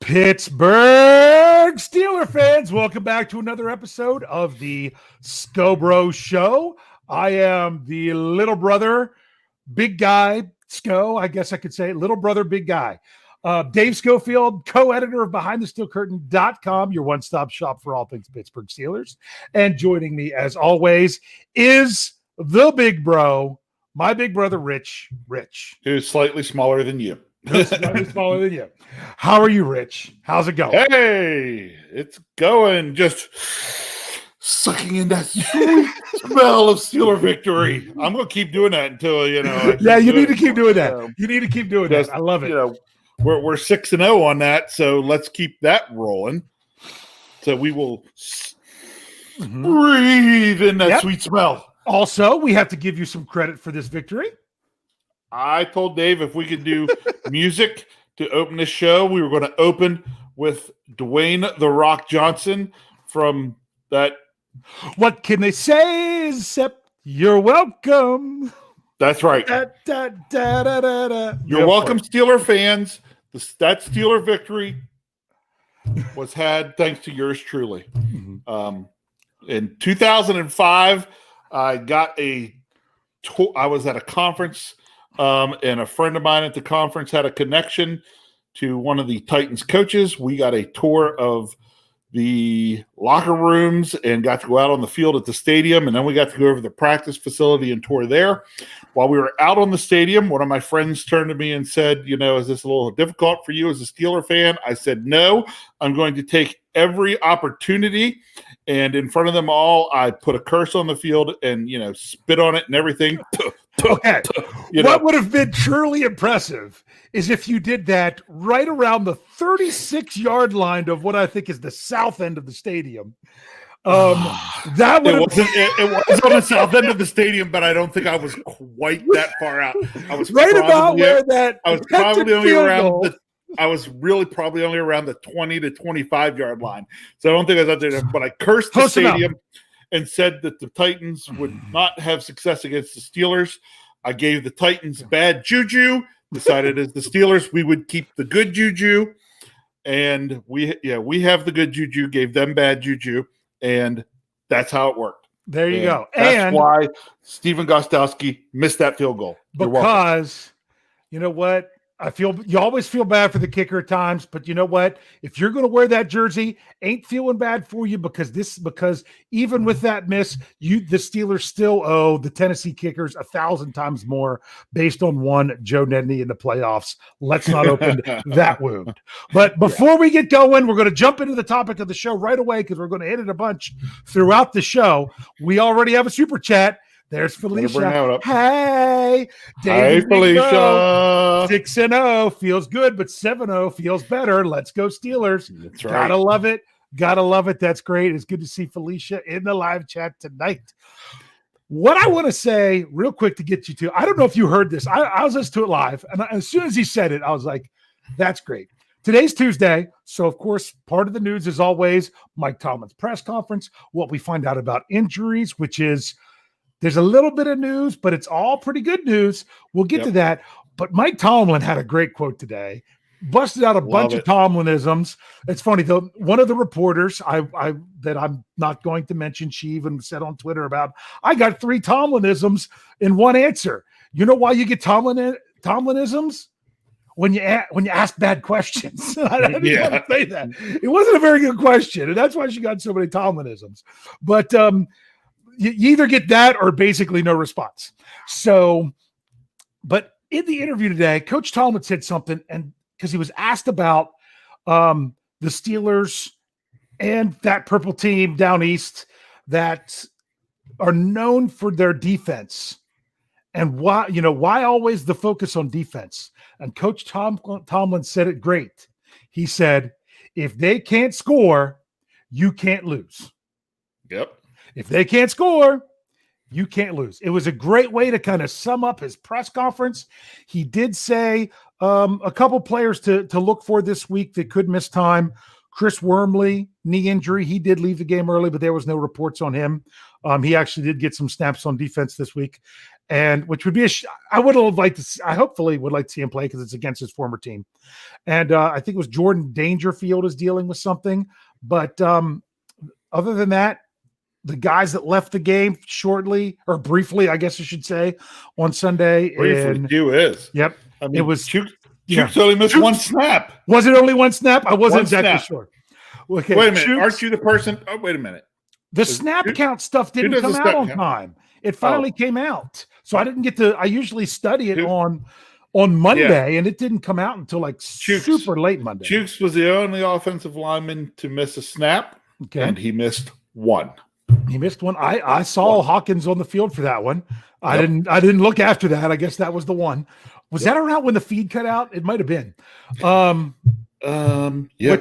Pittsburgh Steelers fans, welcome back to another episode of the Scho Bro Show. I am the little brother, big guy, Scho, I guess I could say, little brother, big guy. Dave Schofield, co-editor of BehindTheSteelCurtain.com, your one-stop shop for all things Pittsburgh Steelers. And joining me, as always, is the big bro, my big brother, Rich. Who's slightly smaller than you. Smaller than you. How are you, Rich? How's it going? Hey, it's going. Just sucking in that sweet smell of Steeler victory. I'm going to keep doing that until, you need to keep doing that. You need to keep doing that. I love it. We're 6-0 on that, so let's keep that rolling. So we will breathe in that sweet smell. Also, we have to give you some credit for this victory. I told Dave if we could do music to open this show, we were going to open with Dwayne "The Rock" Johnson from that. What can they say except you're welcome? That's right. You're welcome, Steeler fans. That Steeler victory was had thanks to yours truly. In 2005, I was at a conference. And a friend of mine at the conference had a connection to one of the Titans coaches. We got a tour of the locker rooms and got to go out on the field at the stadium. And then we got to go over the practice facility and tour there. While we were out on the stadium, one of my friends turned to me and said, is this a little difficult for you as a Steeler fan? I said, no, I'm going to take every opportunity. And in front of them all, I put a curse on the field and, spit on it and everything. Okay. What would have been truly impressive is if you did that right around the 36-yard line of what I think is the south end of the stadium. That would it was on the south end of the stadium, but I don't think I was quite that far out. I was right about where that I was probably only around I was really probably only around the 20 to 25-yard line. So I don't think I was out there, but I cursed the stadium and said that the Titans would not have success against the Steelers. I gave the Titans bad juju, decided as the Steelers we would keep the good juju, and we have the good juju, gave them bad juju, and that's how it worked. There you go. That's why Stephen Gostkowski missed that field goal. Because you know what? You always feel bad for the kicker at times, but you know what? If you're going to wear that jersey, ain't feeling bad for you because even with that miss, the Steelers still owe the Tennessee kickers 1,000 times more based on one Joe Nedney in the playoffs. Let's not open that wound. But before we get going, we're going to jump into the topic of the show right away because we're going to hit it a bunch throughout the show. We already have a super chat. There's Felicia. Hey, David. Hi, Felicia. 6-0 feels good, but 7-0 feels better. Let's go Steelers. That's right. Gotta love it. Gotta love it. That's great. It's good to see Felicia in the live chat tonight. What I want to say real quick to get you to, I don't know if you heard this. I was listening to it live, and as soon as he said it, I was like, that's great. Today's Tuesday, so of course, part of the news is always Mike Tomlin's press conference, what we find out about injuries, which is there's a little bit of news, but it's all pretty good news. We'll get to that. But Mike Tomlin had a great quote today, busted out a bunch of Tomlinisms. It's funny, though. One of the reporters that I'm not going to mention, she even said on Twitter about, I got 3 Tomlinisms in one answer. You know why you get Tomlinisms? When you ask bad questions. I didn't want to say that. It wasn't a very good question, and that's why she got so many Tomlinisms. But you either get that or basically no response. So, but in the interview today, Coach Tomlin said something, and because he was asked about the Steelers and that purple team down east that are known for their defense, and why always the focus on defense. And Coach Tomlin said it great. He said, if they can't score, you can't lose. Yep. If they can't score, you can't lose. It was a great way to kind of sum up his press conference. He did say a couple players to look for this week that could miss time. Chris Wormley, knee injury. He did leave the game early, but there was no reports on him. He actually did get some snaps on defense this week. and which would be I would have liked to. I hopefully would like to see him play because it's against his former team, and I think it was Jordan Dangerfield is dealing with something. But other than that, the guys that left the game shortly or briefly, I guess I should say, on Sunday. Briefly, you is. Yep, I mean, it was. Chooks only missed one snap. Was it only one snap? I wasn't exactly sure. Okay, wait a minute. Aren't you the person? Oh, wait a minute. The snap count stuff didn't come out on time. It finally came out. So I didn't get to, I usually study it on Monday, and it didn't come out until like super late Monday. Chooks was the only offensive lineman to miss a snap, and he missed one. He missed one. I saw Hawkins on the field for that one. I didn't look after that. I guess that was the one. Was that around when the feed cut out? It might have been. It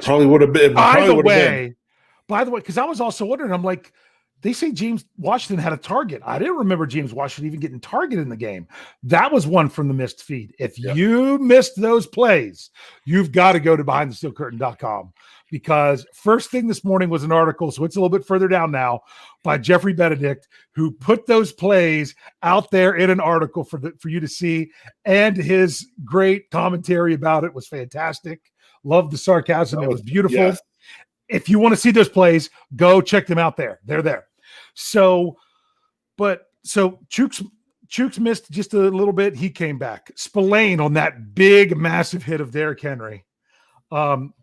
probably would have been. By the way, because I was also wondering, I'm like, they say James Washington had a target. I didn't remember James Washington even getting targeted in the game. That was one from the missed feed. If you missed those plays, you've got to go to behindthesteelcurtain.com, because first thing this morning was an article, so it's a little bit further down now, by Jeffrey Benedict, who put those plays out there in an article for you to see, and his great commentary about it was fantastic. Loved the sarcasm. It was beautiful. Yes. If you want to see those plays, go check them out there. They're there. So Chooks missed just a little bit. He came back. Spillane on that big, massive hit of Derrick Henry.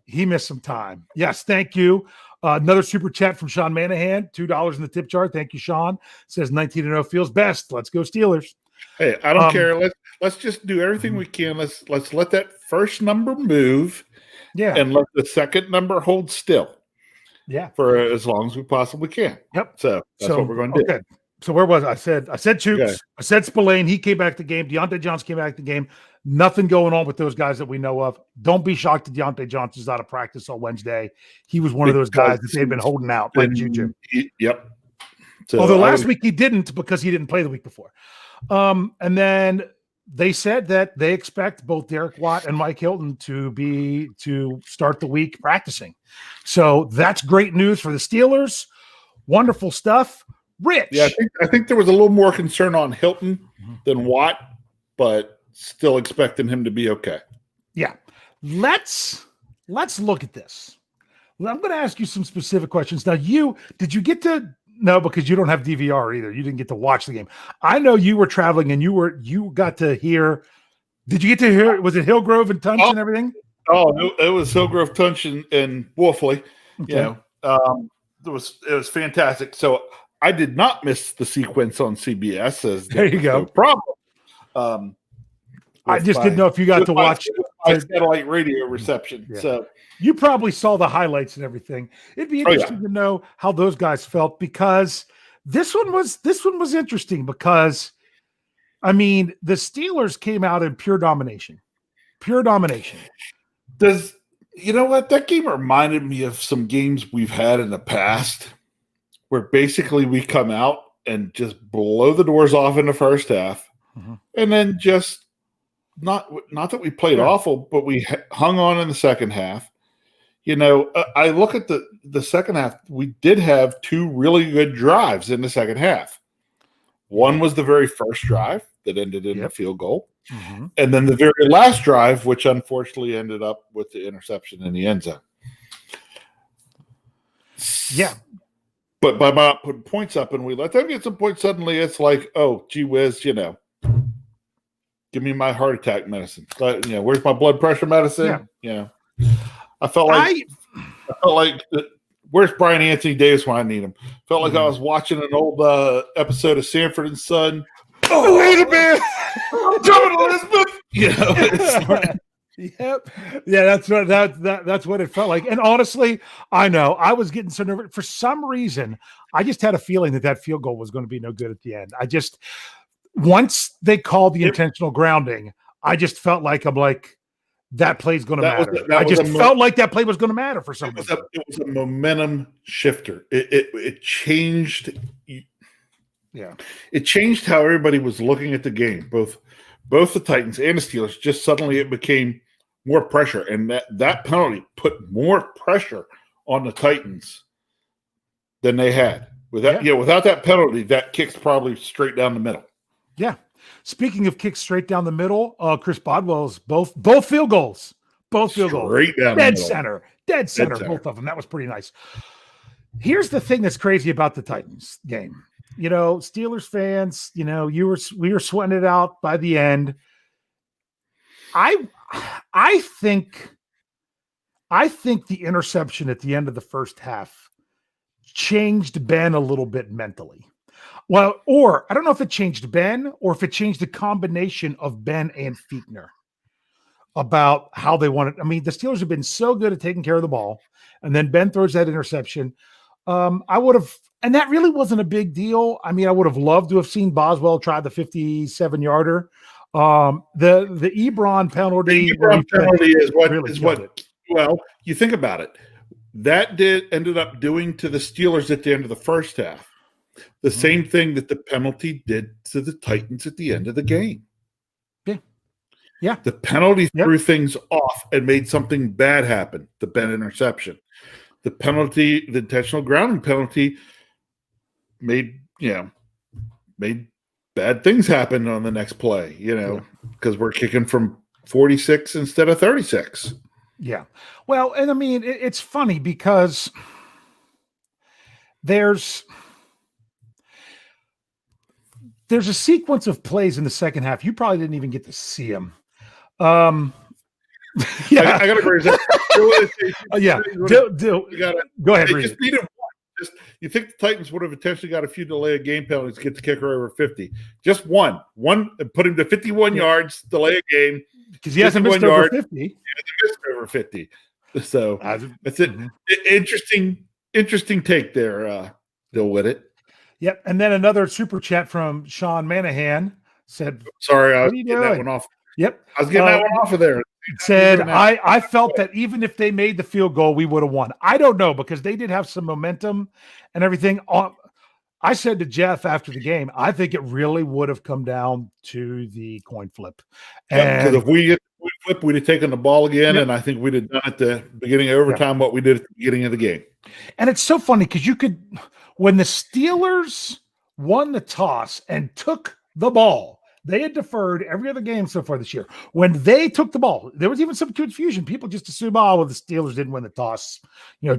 He missed some time. Yes, thank you. Another super chat from Sean Manahan, $2 in the tip jar. Thank you, Sean. Says 19-0 feels best. Let's go Steelers. Hey, I don't care. Let's just do everything we can. Let's let that first number move. Yeah. And let the second number hold still. Yeah. For as long as we possibly can. Yep. So that's what we're going to do. Okay. So where was I? I said Chooks. Okay. I said Spillane. He came back to the game. Deontay Johnson came back to the game. Nothing going on with those guys that we know of. Don't be shocked that Deontay Johnson's out of practice on Wednesday. He was one of those guys that they've been holding out like Juju. Yep. So although last week he didn't, because he didn't play the week before. And then they said that they expect both Derek Watt and Mike Hilton to start the week practicing. So that's great news for the Steelers. Wonderful stuff. Rich. Yeah, I think there was a little more concern on Hilton than Watt, but still expecting him to be okay. Yeah. Let's look at this. I'm going to ask you some specific questions. Now, did you get to – no, because you don't have DVR either. You didn't get to watch the game. I know you were traveling and you got to hear – did you get to hear – was it Hillgrove and Tunch and everything? Oh, it was Hillgrove, Tunch, and Wolfley. Okay. It was fantastic. So I did not miss the sequence on CBS. There you go. No problem. I just didn't know if you got to watch satellite radio reception. Yeah. So you probably saw the highlights and everything. It'd be interesting to know how those guys felt, because this one was interesting, because I mean, the Steelers came out in pure domination. Pure domination. You know what? That game reminded me of some games we've had in the past where basically we come out and just blow the doors off in the first half, and then just not that we played awful, but we hung on in the second half. You know, I look at the second half. We did have two really good drives in the second half. One was the very first drive that ended in a field goal. And then the very last drive, which unfortunately ended up with the interception in the end zone. Yeah. But by not putting points up and we let them get some points, suddenly it's like, oh, gee whiz, give me my heart attack medicine. Where's my blood pressure medicine? Yeah. I felt like where's Brian Anthony Davis when I need him? Felt like I was watching an old episode of Sanford and Son. Oh, wait a minute. Elizabeth. Yep. Yeah, that's what it felt like. And honestly, I know I was getting so nervous. For some reason, I just had a feeling that field goal was going to be no good at the end. Once they called the intentional grounding, I just felt like that play's going to matter. I just felt like that play was going to matter for some reason. It was a momentum shifter. It changed. Yeah, it changed how everybody was looking at the game. Both the Titans and the Steelers. Just suddenly it became more pressure, and that penalty put more pressure on the Titans than they had. Without that penalty, that kick's probably straight down the middle. Yeah. Speaking of kicks straight down the middle, Chris Bodwell's both field goals. Both field goals. Straight down Dead the middle. center. Dead center, both of them. That was pretty nice. Here's the thing that's crazy about the Titans game. Steelers fans, we were sweating it out by the end. I think the interception at the end of the first half changed Ben a little bit mentally. Well, or I don't know if it changed Ben or if it changed the combination of Ben and Fichtner about how they wanted. I mean, the Steelers have been so good at taking care of the ball, and then Ben throws that interception. I would have, and that really wasn't a big deal. I mean, I would have loved to have seen Boswell try the 57-yarder. The Ebron penalty. The Ebron penalty is what. Well, you think about it. That ended up doing to the Steelers at the end of the first half the same thing that the penalty did to the Titans at the end of the game. Yeah. The penalty threw things off and made something bad happen. The Ben interception. The penalty, the intentional grounding penalty, made bad things happen on the next play. Because we're kicking from 46 instead of 36. Yeah. Well, and I mean, it's funny because there's a sequence of plays in the second half. You probably didn't even get to see them. I got to agree. Go ahead. They just needed one. You think the Titans would have potentially got a few delay of game penalties to get the kicker over 50? Just one, and put him to 51 yards, delay a game. Because he hasn't missed over 50. He hasn't missed over 50. So that's it. Interesting take there, Bill Whitted. Yep. And then another super chat from Sean Manahan said, sorry, I was getting that one off. Yep. I was getting that one off of there. Said, I felt that even if they made the field goal, we would have won. I don't know, because they did have some momentum and everything. I said to Jeff after the game, I think it really would have come down to the coin flip. Because if we flip, we'd have taken the ball again, and I think we'd have done at the beginning of overtime what we did at the beginning of the game. And it's so funny because when the Steelers won the toss and took the ball, they had deferred every other game so far this year. When they took the ball, there was even some confusion. People just assume, the Steelers didn't win the toss.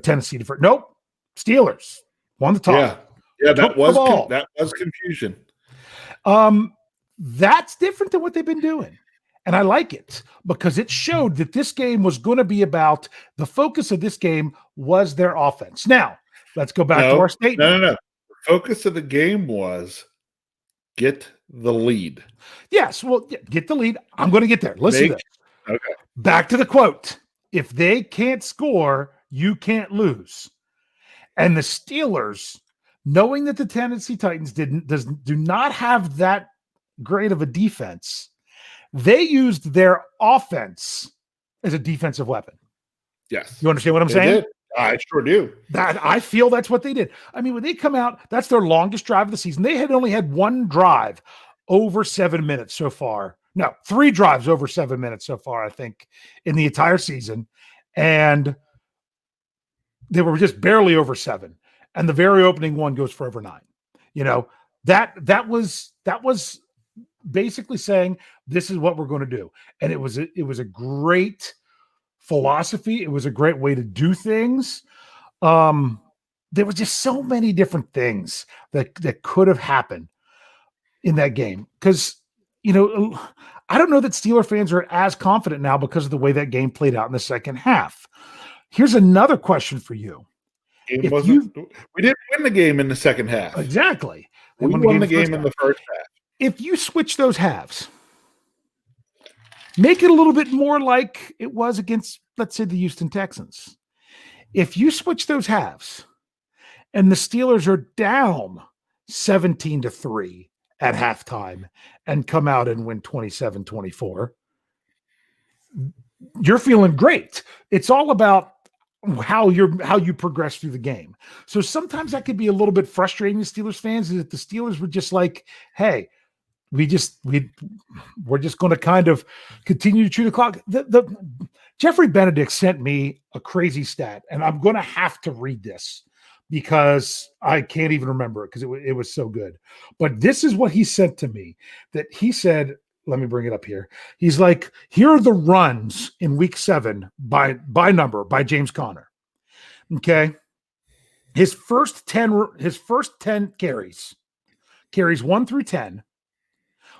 Tennessee deferred. Nope. Steelers won the toss. Yeah, that was confusion. That's different than what they've been doing. And I like it because it showed that this game was going to be about the focus of this game was their offense. Now, let's go back to our statement. No. The focus of the game was get the lead. Yes, well, get the lead. I'm going to get there. Listen to this. Okay. Back to the quote. If they can't score, you can't lose. And the Steelers, knowing that the Tennessee Titans do not have that great of a defense, they used their offense as a defensive weapon. Yes. You understand what I'm saying? Did. I sure do. I feel that's what they did. I mean, when they come out, that's their longest drive of the season. They had only had one drive over 7 minutes so far. No, 3 drives over 7 minutes so far, I think, in the entire season. And they were just barely over 7. And the very opening one goes for over 9. That was basically saying this is what we're going to do. And it was a great philosophy. It was a great way to do things. There was just so many different things that could have happened in that game. Because, I don't know that Steeler fans are as confident now because of the way that game played out in the second half. Here's another question for you. We didn't win the game in the second half. Exactly. We won the game in the first half. If you switch those halves, make it a little bit more like it was against, let's say, the Houston Texans. If you switch those halves and the Steelers are down 17-3 at halftime and come out and win 27-24, you're feeling great. It's all about how you progress through the game. So sometimes that could be a little bit frustrating to Steelers fans, is that the Steelers were just like, hey, we're just going to kind of continue to chew the clock. The Jeffrey Benedict sent me a crazy stat, and I'm going to have to read this because I can't even remember it because it was so good. But this is what he sent to me, that he said, let me bring it up here. He's like, here are the runs in week 7 by number by James Conner. Okay. His first 10 carries 1 through 10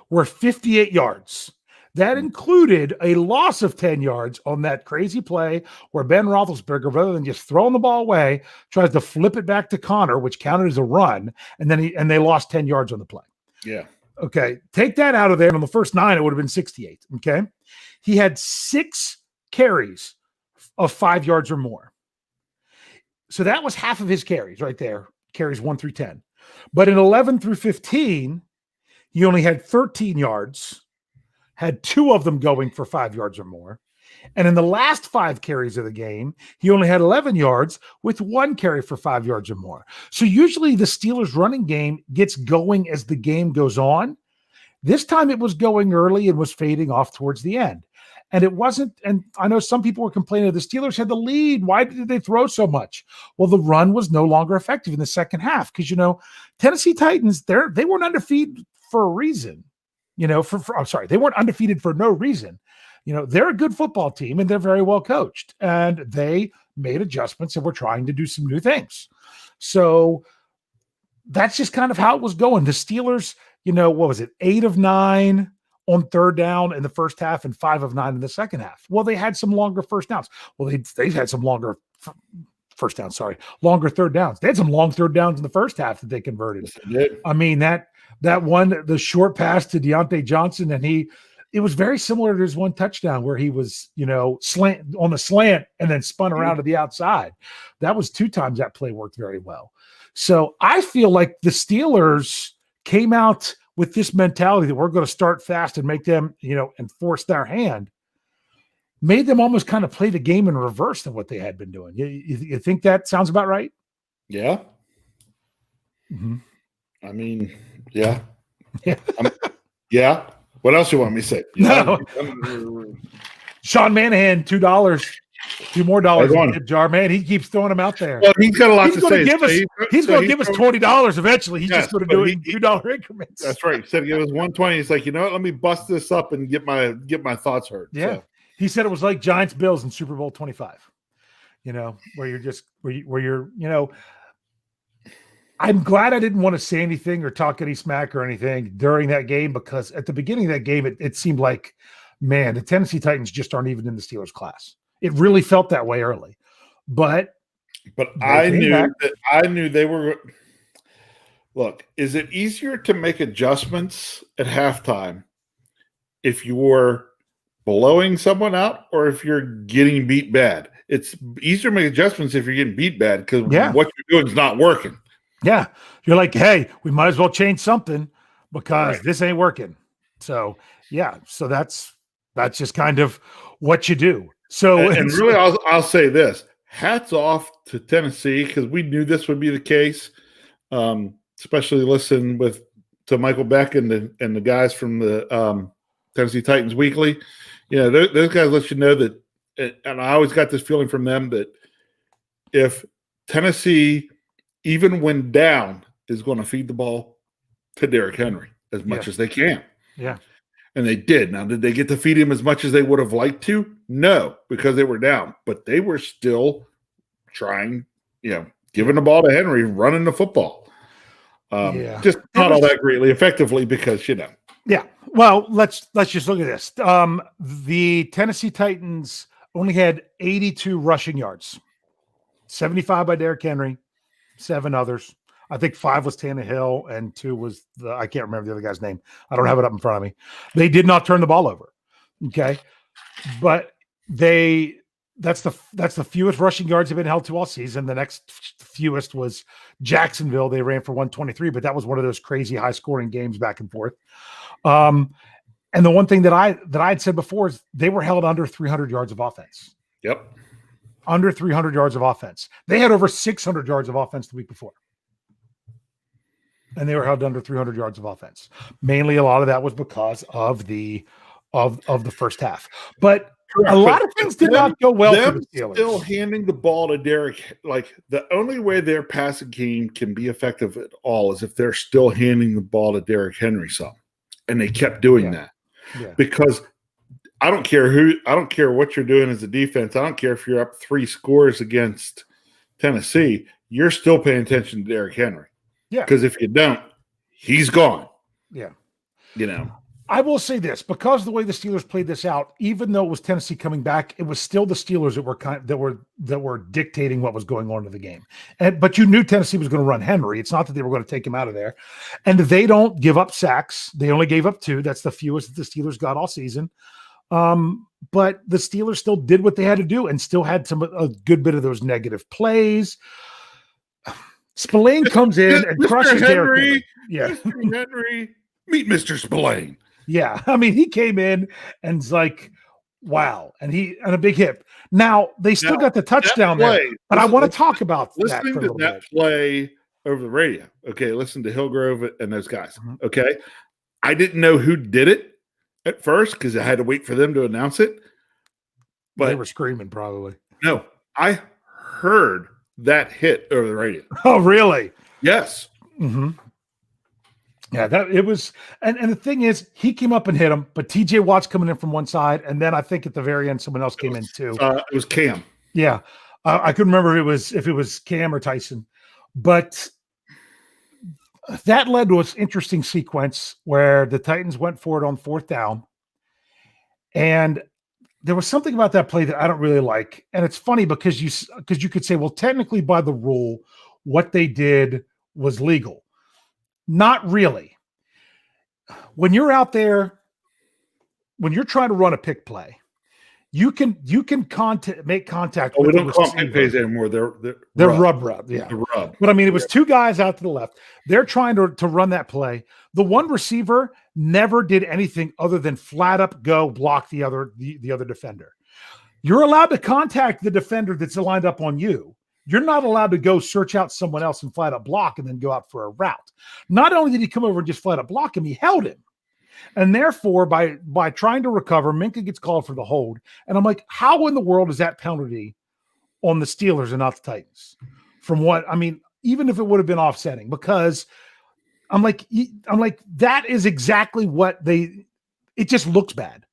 were 58 yards. That included a loss of 10 yards on that crazy play where Ben Roethlisberger, rather than just throwing the ball away, tries to flip it back to Connor, which counted as a run, and then they lost 10 yards on the play. Yeah. Okay, take that out of there, and on the first 9, it would have been 68. Okay, he had 6 carries of 5 yards or more. So that was half of his carries right there, carries 1 through 10. But in 11 through 15, he only had 13 yards, had 2 of them going for 5 yards or more. And in the last 5 carries of the game, he only had 11 yards with 1 carry for 5 yards or more. So usually the Steelers running game gets going as the game goes on. This time it was going early and was fading off towards the end. And it wasn't, and I know some people were complaining the Steelers had the lead. Why did they throw so much? Well, the run was no longer effective in the second half because, Tennessee Titans, they weren't undefeated for a reason. They weren't undefeated for no reason. They're a good football team and they're very well coached, and they made adjustments and were trying to do some new things. So that's just kind of how it was going. The Steelers, what was it? 8 of 9 on third down in the first half and 5 of 9 in the second half. Well, they had some longer first downs. Well, they had some longer longer third downs. They had some long third downs in the first half that they converted. Yes, they did. I mean, that one, the short pass to Deontay Johnson, and it was very similar to his one touchdown where he was, slant on the slant and then spun around to the outside. That was 2 times that play worked very well. So I feel like the Steelers came out with this mentality that we're going to start fast and make them, and force their hand, made them almost kind of play the game in reverse of what they had been doing. You think that sounds about right? Yeah. Mm-hmm. I mean, yeah. Yeah. Yeah. What else you want me to say? No. Sean Manahan, $2. $2 more in the jar, man. He keeps throwing them out there. Well, he's got a lot to say. He's going to give us $20 eventually. He's just going to do it in $2 increments. That's right. He said give us $120. He's like, let me bust this up and get my thoughts heard. Yeah. So. He said it was like Giants Bills in Super Bowl 25. Where you're I'm glad I didn't want to say anything or talk any smack or anything during that game, because at the beginning of that game, it seemed like, man, the Tennessee Titans just aren't even in the Steelers class. It really felt that way early, but I knew they were. Look, is it easier to make adjustments at halftime if you're blowing someone out or if you're getting beat bad? It's easier to make adjustments if you're getting beat bad because what you're doing is not working. Yeah, you're like, hey, we might as well change something because this ain't working. So so that's just kind of what you do. So and really, I'll say this: hats off to Tennessee, because we knew this would be the case. Especially listening to Michael Beck and the guys from the Tennessee Titans Weekly. Those guys let you know that, and I always got this feeling from them that if Tennessee, even when down, is going to feed the ball to Derrick Henry as much as they can. Yeah. And they did. Now, did they get to feed him as much as they would have liked to? No, because they were down. But they were still trying, giving the ball to Henry, running the football. Just not all that greatly effectively because, Yeah. Well, let's just look at this. The Tennessee Titans only had 82 rushing yards, 75 by Derrick Henry, 7 others. I think 5 was Tannehill and 2 was I can't remember the other guy's name. I don't have it up in front of me. They did not turn the ball over. Okay. But that's the fewest rushing yards they've been held to all season. The next fewest was Jacksonville. They ran for 123, but that was one of those crazy high scoring games back and forth. And the one thing that I had said before is they were held under 300 yards of offense. Yep. Under 300 yards of offense. They had over 600 yards of offense the week before. And they were held under 300 yards of offense. Mainly a lot of that was because of the first half. But a lot of things did not go well for the Steelers. Still handing the ball to Derek, like the only way their passing game can be effective at all is if they're still handing the ball to Derrick Henry some. And they kept doing that. Yeah. Because I don't care what you're doing as a defense. I don't care if you're up 3 scores against Tennessee, you're still paying attention to Derrick Henry. Yeah. Because if you don't, he's gone. Yeah. You know. I will say this, because of the way the Steelers played this out, even though it was Tennessee coming back, it was still the Steelers that were dictating what was going on in the game. But you knew Tennessee was going to run Henry. It's not that they were going to take him out of there. And they don't give up sacks. They only gave up 2. That's the fewest that the Steelers got all season. But the Steelers still did what they had to do and still had a good bit of those negative plays. Spillane comes in and crushes Henry. Yeah, Mr. Henry, meet Mr. Spillane. Yeah, I mean, he came in and it's like, wow, and a big hit. Now they still got the touchdown there, but I want to talk about that for a little bit. Play over the radio. Okay, listen to Hillgrove and those guys. Mm-hmm. Okay, I didn't know who did it at first because I had to wait for them to announce it. But they were screaming, probably. No, I heard that hit over the radio. Oh, really? Yes. Mm-hmm. Yeah, that it was, and the thing is, he came up and hit him, but TJ Watt's coming in from one side, and then I think at the very end, someone else came in too. It was Cam. Yeah, I couldn't remember if it was Cam or Tyson, but that led to an interesting sequence where the Titans went for it on 4th down, and there was something about that play that I don't really like, and it's funny because you could say, well, technically by the rule, what they did was legal. Not really. When you're out there, when you're trying to run a pick play, you can make contact. Oh, we don't call pick plays anymore. They're rub. Yeah, the rub. But I mean, it was 2 guys out to the left. They're trying to run that play. The one receiver never did anything other than flat up go block the other defender. You're allowed to contact the defender that's lined up on you. You're not allowed to go search out someone else and flat up block and then go out for a route. Not only did he come over and just flat up block him, he held him. And therefore, by trying to recover, Minkah gets called for the hold. And I'm like, how in the world is that penalty on the Steelers and not the Titans? From what, I mean, even if it would have been offsetting, because I'm like, that is exactly what it just looks bad.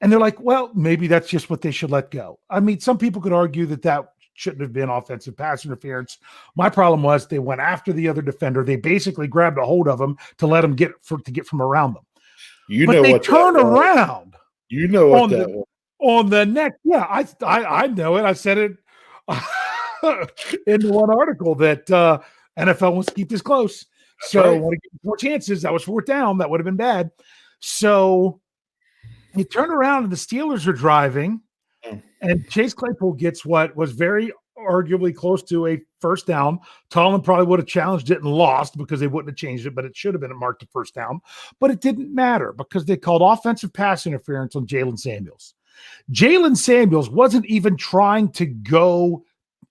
And they're like, well, maybe that's just what they should let go. I mean, some people could argue that shouldn't have been offensive pass interference. My problem was they went after the other defender. They basically grabbed a hold of him to let him get from around them. But they turn around. You know what that was. On the neck. Yeah, I know it. I said it in one article that NFL wants to keep this close. That's so right. I want to give 4 chances. That was 4th down. That would have been bad. So you turn around and the Steelers are driving. And Chase Claypool gets what was very arguably close to a 1st down. Tomlin probably would have challenged it and lost because they wouldn't have changed it, but it should have been marked a 1st down. But it didn't matter because they called offensive pass interference on Jalen Samuels. Jalen Samuels wasn't even trying to go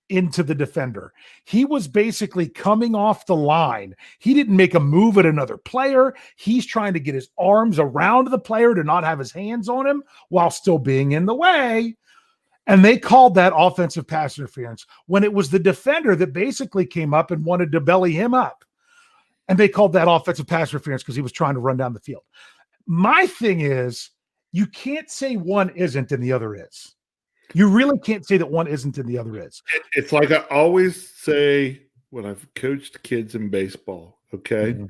into the defender. He was basically coming off the line. He didn't make a move at another player. He's trying to get his arms around the player to not have his hands on him while still being in the way. And they called that offensive pass interference when it was the defender that basically came up and wanted to belly him up. And they called that offensive pass interference because he was trying to run down the field. My thing is, you can't say one isn't and the other is. You really can't say that one isn't and the other is. It's like I always say when I've coached kids in baseball, okay? Mm-hmm.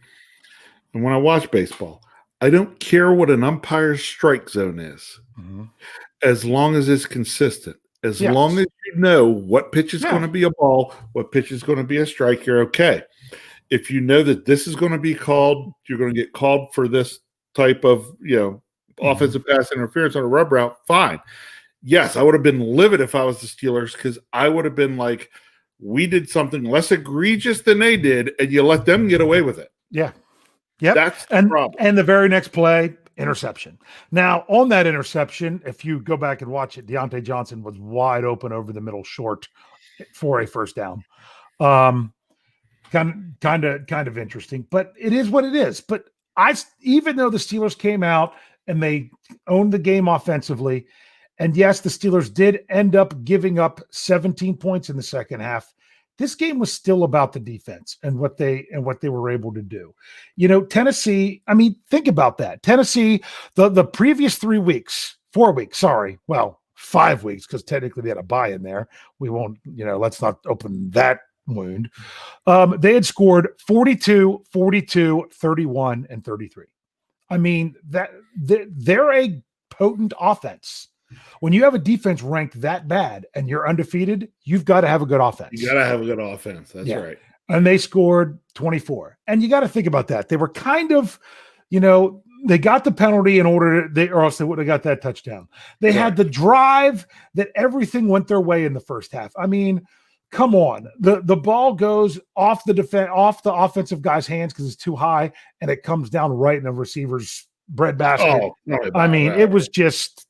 And when I watch baseball, I don't care what an umpire's strike zone is, as long as it's consistent. As long as you know what pitch is going to be a ball, what pitch is going to be a strike, you're okay. If you know that this is going to be called, you're going to get called for this type of, offensive pass interference on a rub route, fine. Yes, I would have been livid if I was the Steelers because I would have been like, we did something less egregious than they did, and you let them get away with it. Yeah. Yep. That's the problem. And the very next play, interception. Now, on that interception, if you go back and watch it, Deontay Johnson was wide open over the middle short for a 1st down. Kind of interesting, but it is what it is. But even though the Steelers came out and they owned the game offensively, And yes, the Steelers did end up giving up 17 points in the second half. This game was still about the defense and what they were able to do. Tennessee, I mean, think about that. Tennessee, the previous 4 weeks, 5 weeks, because technically they had a bye in there. We won't, let's not open that wound. They had scored 42, 42, 31, and 33. I mean, they're a potent offense. When you have a defense ranked that bad and you're undefeated, you've got to have a good offense. You got to have a good offense. That's right. And they scored 24. And you got to think about that. They were kind of, they got the penalty in order or else they would have got that touchdown. They had the drive that everything went their way in the first half. I mean, come on. The ball goes off the offensive guy's hands because it's too high, and it comes down right in the receiver's breadbasket. It was just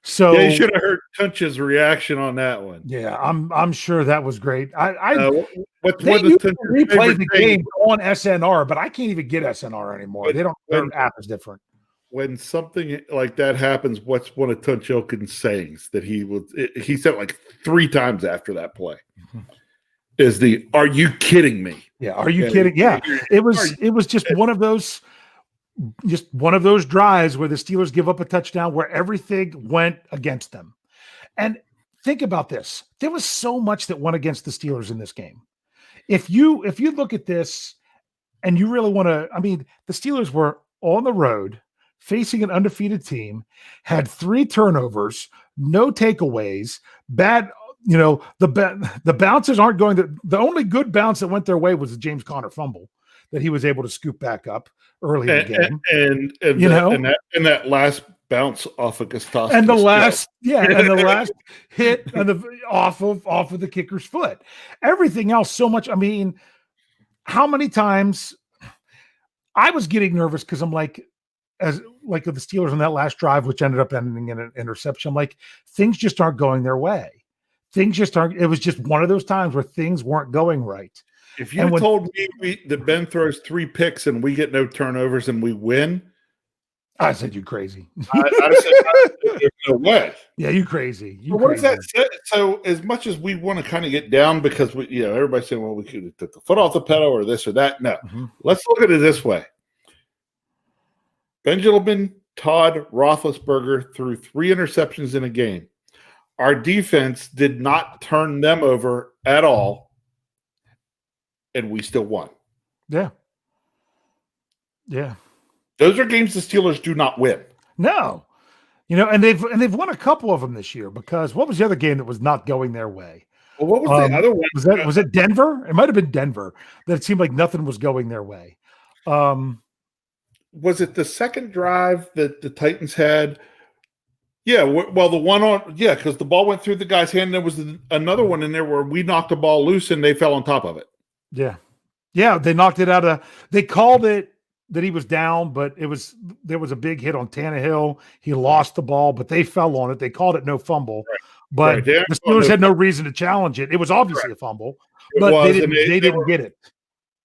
so you should have heard Tunch's reaction on that one. Yeah, I'm sure that was great. What's they used to replay the game on SNR, but I can't even get SNR anymore. Their app is different. When something like that happens, what's one of Tunch Ilkin's sayings that he said like 3 times after that play is "Are you kidding me?" Yeah, are you kidding? Yeah, it was just one of those. Just one of those drives where the Steelers give up a touchdown where everything went against them. And think about this. There was so much that went against the Steelers in this game. If you look at this and you really want to, the Steelers were on the road facing an undefeated team, had 3 turnovers, no takeaways, bad, the bounces aren't going to, the only good bounce that went their way was the James Conner fumble that he was able to scoop back up early in the game. And that last bounce off of Gustafsson. And the last hit off of the kicker's foot. Everything else so much. I mean, how many times I was getting nervous because I'm like, as like the Steelers on that last drive, which ended up ending in an interception, I'm like, things just aren't going their way. Things just aren't. It was just one of those times where things weren't going right. If you told me that Ben throws 3 picks and we get no turnovers and we win, I said you crazy. I said there's no way. Yeah, you crazy. What does that say? So as much as we want to kind of get down because everybody's saying, well, we could have took the foot off the pedal or this or that. No, let's look at it this way. Benjamin Todd Roethlisberger threw 3 interceptions in a game. Our defense did not turn them over at all. And we still won. Yeah. Yeah. Those are games the Steelers do not win. No. And they've won a couple of them this year because what was the other game that was not going their way? Well, what was the other one? Was it Denver? It might have been Denver that it seemed like nothing was going their way. Was it the second drive that the Titans had? Yeah, well, the one because the ball went through the guy's hand. There was another one in there where we knocked the ball loose and they fell on top of it. Yeah. Yeah, they knocked it out of – they called it that he was down, but there was a big hit on Tannehill. He lost the ball, but they fell on it. They called it no fumble. Right. But the Steelers had no reason to challenge it. It was obviously a fumble, but they didn't get it.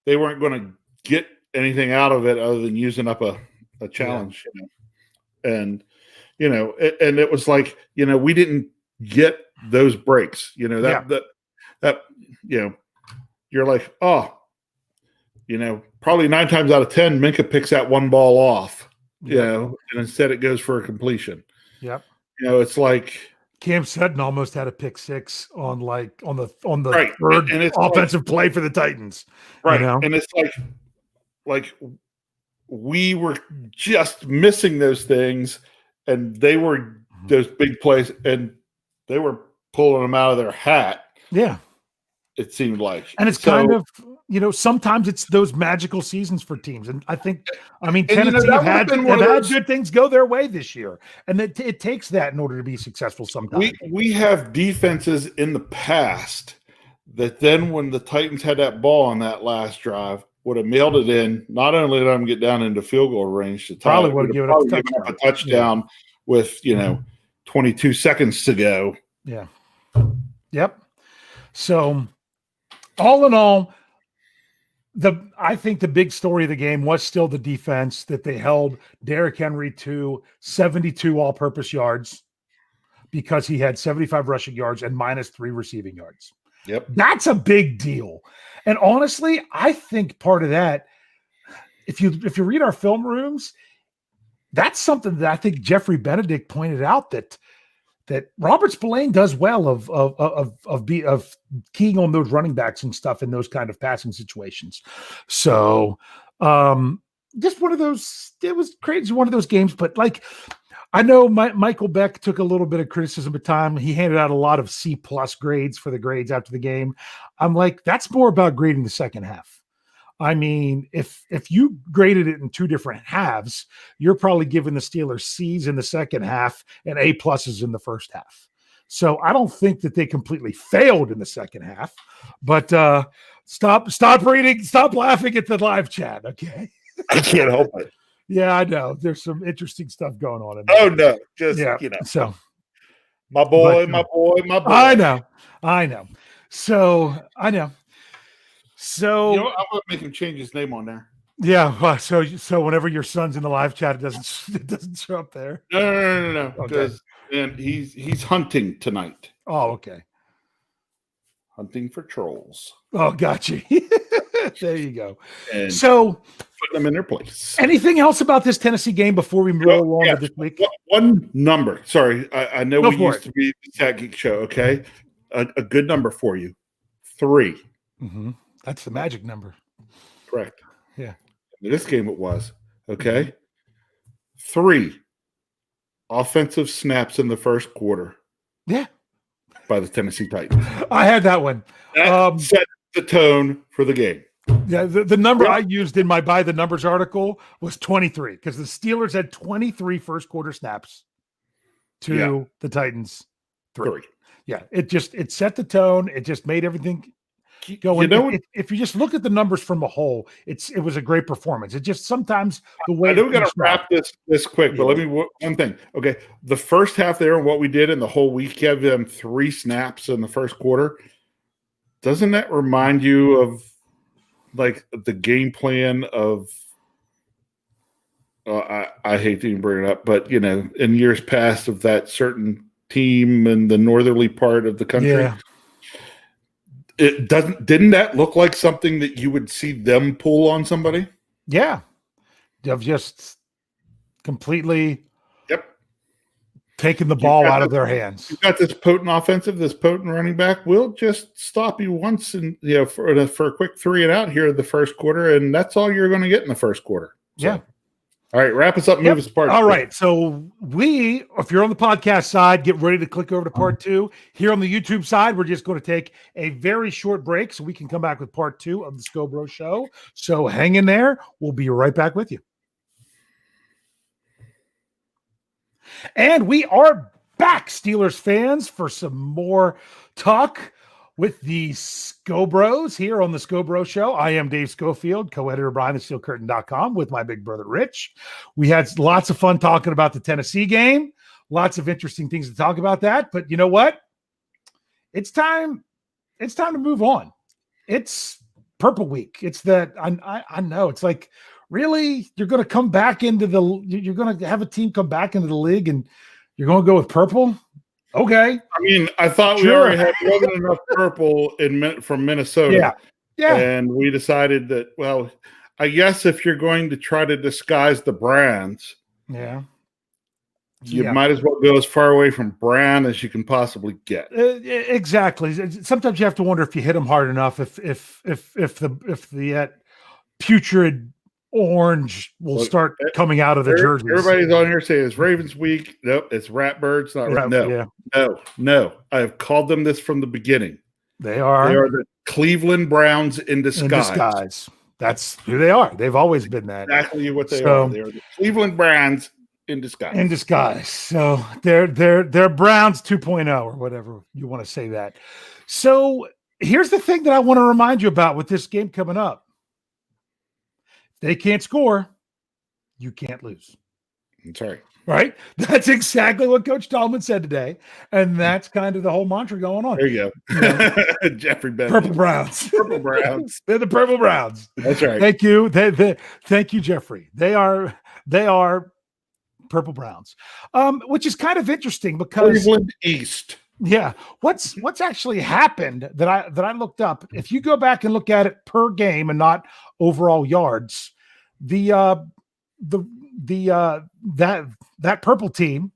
They weren't going to get anything out of it other than using up a challenge. Yeah. And it was like, we didn't get those breaks. You're like, probably 9 times out of 10, Minkah picks that one ball off, and instead it goes for a completion. Yep. It's like Cam Sutton almost had a pick 6 on the third offensive play for the Titans. Right. And it's like we were just missing those things, and they were those big plays, and they were pulling them out of their hat. Yeah. It seemed like. And it's kind of, sometimes it's those magical seasons for teams. And Tennessee have had good things go their way this year. And it takes that in order to be successful sometimes. We have defenses in the past that then when the Titans had that ball on that last drive, would have mailed it in, not only let them get down into field goal range to probably would have given up a touchdown with, 22 seconds to go. Yeah. Yep. So all in all, I think the big story of the game was still the defense, that they held Derrick Henry to 72 all-purpose yards because he had 75 rushing yards and -3 receiving yards. Yep. That's a big deal. And honestly, I think part of that, if you read our film rooms, that's something that I think Jeffrey Benedict pointed out that Robert Spillane does well of keying on those running backs and stuff in those kind of passing situations. So just one of those, it was crazy, one of those games, but like, I know Michael Beck took a little bit of criticism at time. He handed out a lot of C+ grades for the grades after the game. I'm like, that's more about grading the second half. I mean, if you graded it in two different halves, you're probably giving the Steelers C's in the second half and A+ in the first half. So I don't think that they completely failed in the second half, but stop laughing at the live chat. Okay. I can't help it. Yeah, I know. There's some interesting stuff going on. Oh no, just So my boy. I know. So I know. So I'm gonna make him change his name on there. Yeah. So whenever your son's in the live chat, it doesn't show up there. No. Okay. And he's hunting tonight. Oh, okay. Hunting for trolls. Oh, gotcha. There you go. And so put them in their place. Anything else about this Tennessee game before we roll along with this week? One number. Sorry, I know we used to be the Tag Geek Show. Okay, a good number for you. 3. Mm-hmm. That's the magic number. Correct. Yeah. In this game it was. Okay. 3 offensive snaps in the first quarter. Yeah. By the Tennessee Titans. I had that one. That set the tone for the game. Yeah, the number I used in my By the Numbers article was 23 because the Steelers had 23 first quarter snaps to the Titans 3. Yeah, it set the tone. It just made everything go. If you just look at the numbers from a whole, it was a great performance. It just sometimes the way I know we got to wrap this quick, but let me one thing. Okay, the first half there and what we did in the whole week, gave them 3 snaps in the first quarter. Doesn't that remind you of like the game plan of? I hate to even bring it up, but in years past of that certain team in the northerly part of the country. Yeah. Didn't that look like something that you would see them pull on somebody? Yeah. They've just completely taken the ball out of their hands. You've got this potent offensive, this potent running back. We'll just stop you once and for a quick 3 and out here in the first quarter, and that's all you're going to get in the first quarter. So, yeah. All right, wrap us up, move us apart. All right. So if you're on the podcast side, get ready to click over to part 2. Here on the YouTube side, we're just going to take a very short break so we can come back with part 2 of the Scho Bro Show. So hang in there. We'll be right back with you. And we are back, Steelers fans, for some more talk with the Scho Bros here on the Scho Bro Show. I am Dave Schofield, co-editor behind thesteelcurtain.com with my big brother, Rich. We had lots of fun talking about the Tennessee game. Lots of interesting things to talk about that. But you know what? It's time to move on. It's Purple Week. It's that I know. It's like, really? You're going to come back you're going to have a team come back into the league and you're going to go with purple? Okay. I mean, I thought we already had more than enough purple from Minnesota. Yeah. And we decided that, well, I guess if you're going to try to disguise the brands, you might as well go as far away from brown as you can possibly get. Exactly. Sometimes you have to wonder if you hit them hard enough, if the putrid orange will start coming out of the jerseys. Everybody's on here saying it's Ravens week. Nope, it's Ratbirds. No. I have called them this from the beginning. They are the Cleveland Browns in disguise. That's who they are. They've always been that. Exactly what they are. They are the Cleveland Browns in disguise. So they're Browns 2.0 or whatever you want to say that. So here's the thing that I want to remind you about with this game coming up. They can't score, you can't lose. That's right. Right? That's exactly what Coach Tomlin said today. And that's kind of the whole mantra going on. There you go. Jeffrey Bennett. Purple Browns. Purple Browns. They're the Purple Browns. That's right. Thank you. Thank you, Jeffrey. They are Purple Browns, which is kind of interesting because Cleveland East. Yeah, what's actually happened that I looked up? If you go back and look at it per game and not overall yards, that purple team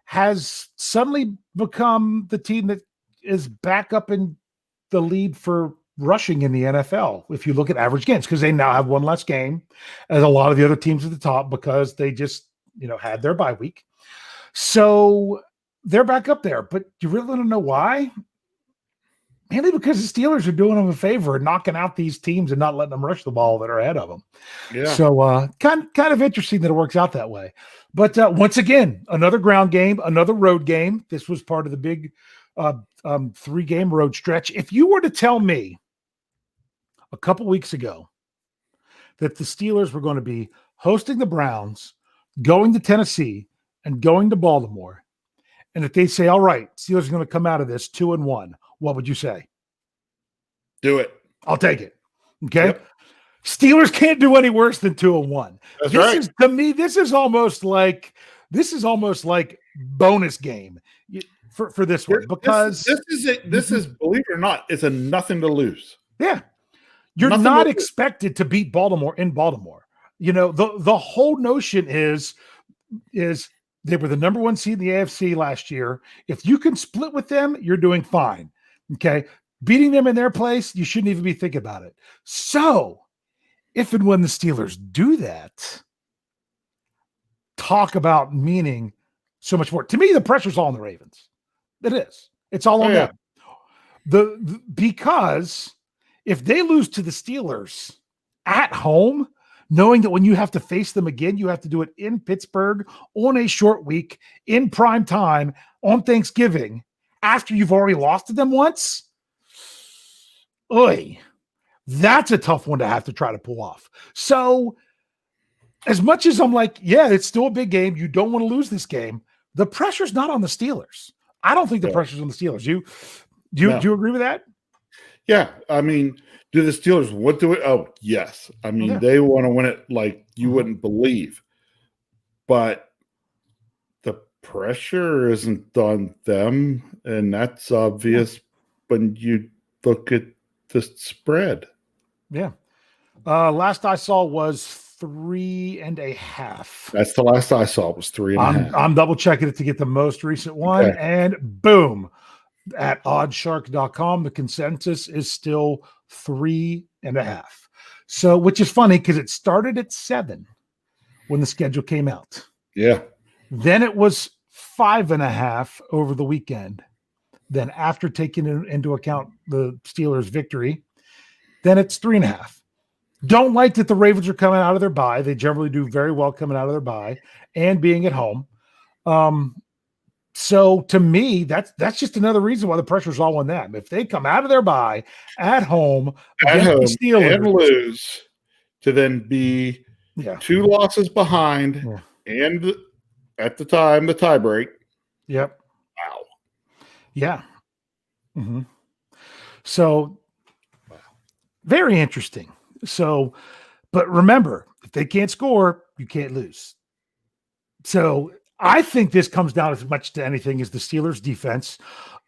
has suddenly become the team that is back up in the lead for rushing in the NFL. If you look at average games, because they now have one less game as a lot of the other teams at the top because they just had their bye week, so they're back up there. But you really want to know why? Mainly because the Steelers are doing them a favor and knocking out these teams and not letting them rush the ball that are ahead of them. Yeah. So kind of interesting that it works out that way. But once again, another ground game, another road game. This was part of the big 3-game road stretch. If you were to tell me a couple weeks ago that the Steelers were going to be hosting the Browns, going to Tennessee, and going to Baltimore, and if they say, all right, Steelers are going to come out of this 2-1, what would you say? Do it. I'll take it. Okay. Yep. Steelers can't do any worse than 2-1. That's right. To me, this is almost like bonus game for this one, because this is, believe it or not, it's a nothing to lose. Yeah. You're Nothing not expected to beat Baltimore in Baltimore. The whole notion is they were the number 1 seed in the AFC last year. If you can split with them, you're doing fine. Okay. Beating them in their place, you shouldn't even be thinking about it. So if and when the Steelers do that, talk about meaning so much more. To me, the pressure's all on the Ravens. It is. It's all on them. Because if they lose to the Steelers at home, knowing that when you have to face them again, you have to do it in Pittsburgh on a short week, in prime time, on Thanksgiving, after you've already lost to them once, that's a tough one to have to try to pull off. So as much as I'm like, yeah, it's still a big game, you don't want to lose this game, the pressure's not on the Steelers. I don't think the pressure's on the Steelers. Do you agree with that? Yeah. I mean, do the Steelers want to win? Oh, yes. I mean, they want to win it like you wouldn't believe. But the pressure isn't on them, and that's obvious when you look at the spread. Yeah. Last I saw was 3.5. That's the last I saw was 3.5. I'm double checking it to get the most recent one, and boom. At oddshark.com, the consensus is still 3.5. So, which is funny because it started at 7 when the schedule came out. Yeah. Then it was 5.5 over the weekend. Then after taking into account the Steelers' victory, then it's 3.5. Don't like that the Ravens are coming out of their bye. They generally do very well coming out of their bye and being at home. So to me, that's just another reason why the pressure's all on them. If they come out of their bye at home against the Steelers and lose, to then be 2 losses behind and at the time the tiebreak. Yep. Wow. Yeah. Mm-hmm. So very interesting. So, but remember, if they can't score, you can't lose. So I think this comes down as much to anything as the Steelers' defense.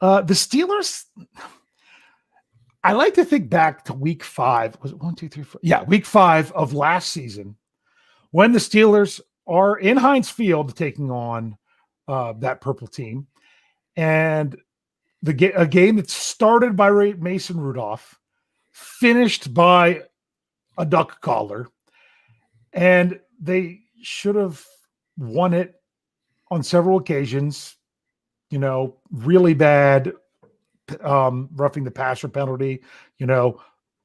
The Steelers, I like to think back to week 5. Was it 1, 2, 3, 4? Yeah, week 5 of last season when the Steelers are in Heinz Field taking on that purple team. And a game that started by Mason Rudolph, finished by a duck caller, and they should have won it on several occasions. Really bad roughing the passer penalty.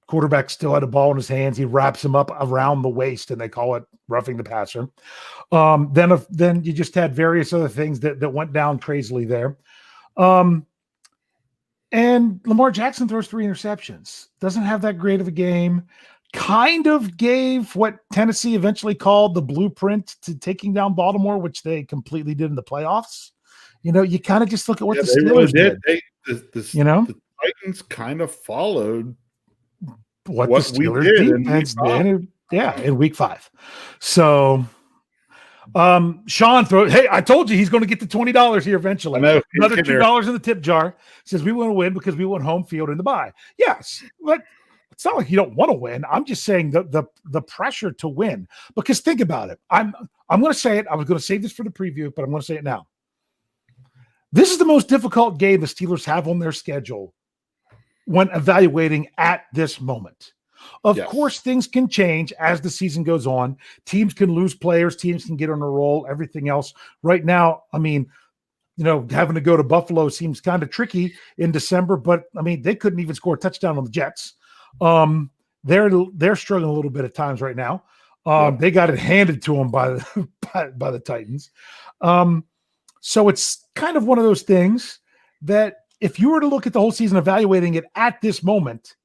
Quarterback still had a ball in his hands. He wraps him up around the waist, and they call it roughing the passer. Then you just had various other things that went down crazily there. And Lamar Jackson throws 3 interceptions. Doesn't have that great of a game. Kind of gave what Tennessee eventually called the blueprint to taking down Baltimore, which they completely did in the playoffs. You kind of just look at what the Steelers did. The Titans kind of followed what the Steelers defense did in week 5. So Sean throws. Hey, I told you he's going to get the $20 here eventually. I know. Another $2 in the tip jar. Says we want to win because we want home field in the bye. Yes, but it's not like you don't want to win. I'm just saying the pressure to win. Because think about it. I'm going to say it. I was going to save this for the preview, but I'm going to say it now. This is the most difficult game the Steelers have on their schedule when evaluating at this moment. Of course, things can change as the season goes on. Teams can lose players. Teams can get on a roll, everything else. Right now, I mean, having to go to Buffalo seems kind of tricky in December, but, I mean, they couldn't even score a touchdown on the Jets. They're struggling a little bit at times right now. They got it handed to them by the Titans. So it's kind of one of those things that if you were to look at the whole season, evaluating it at this moment,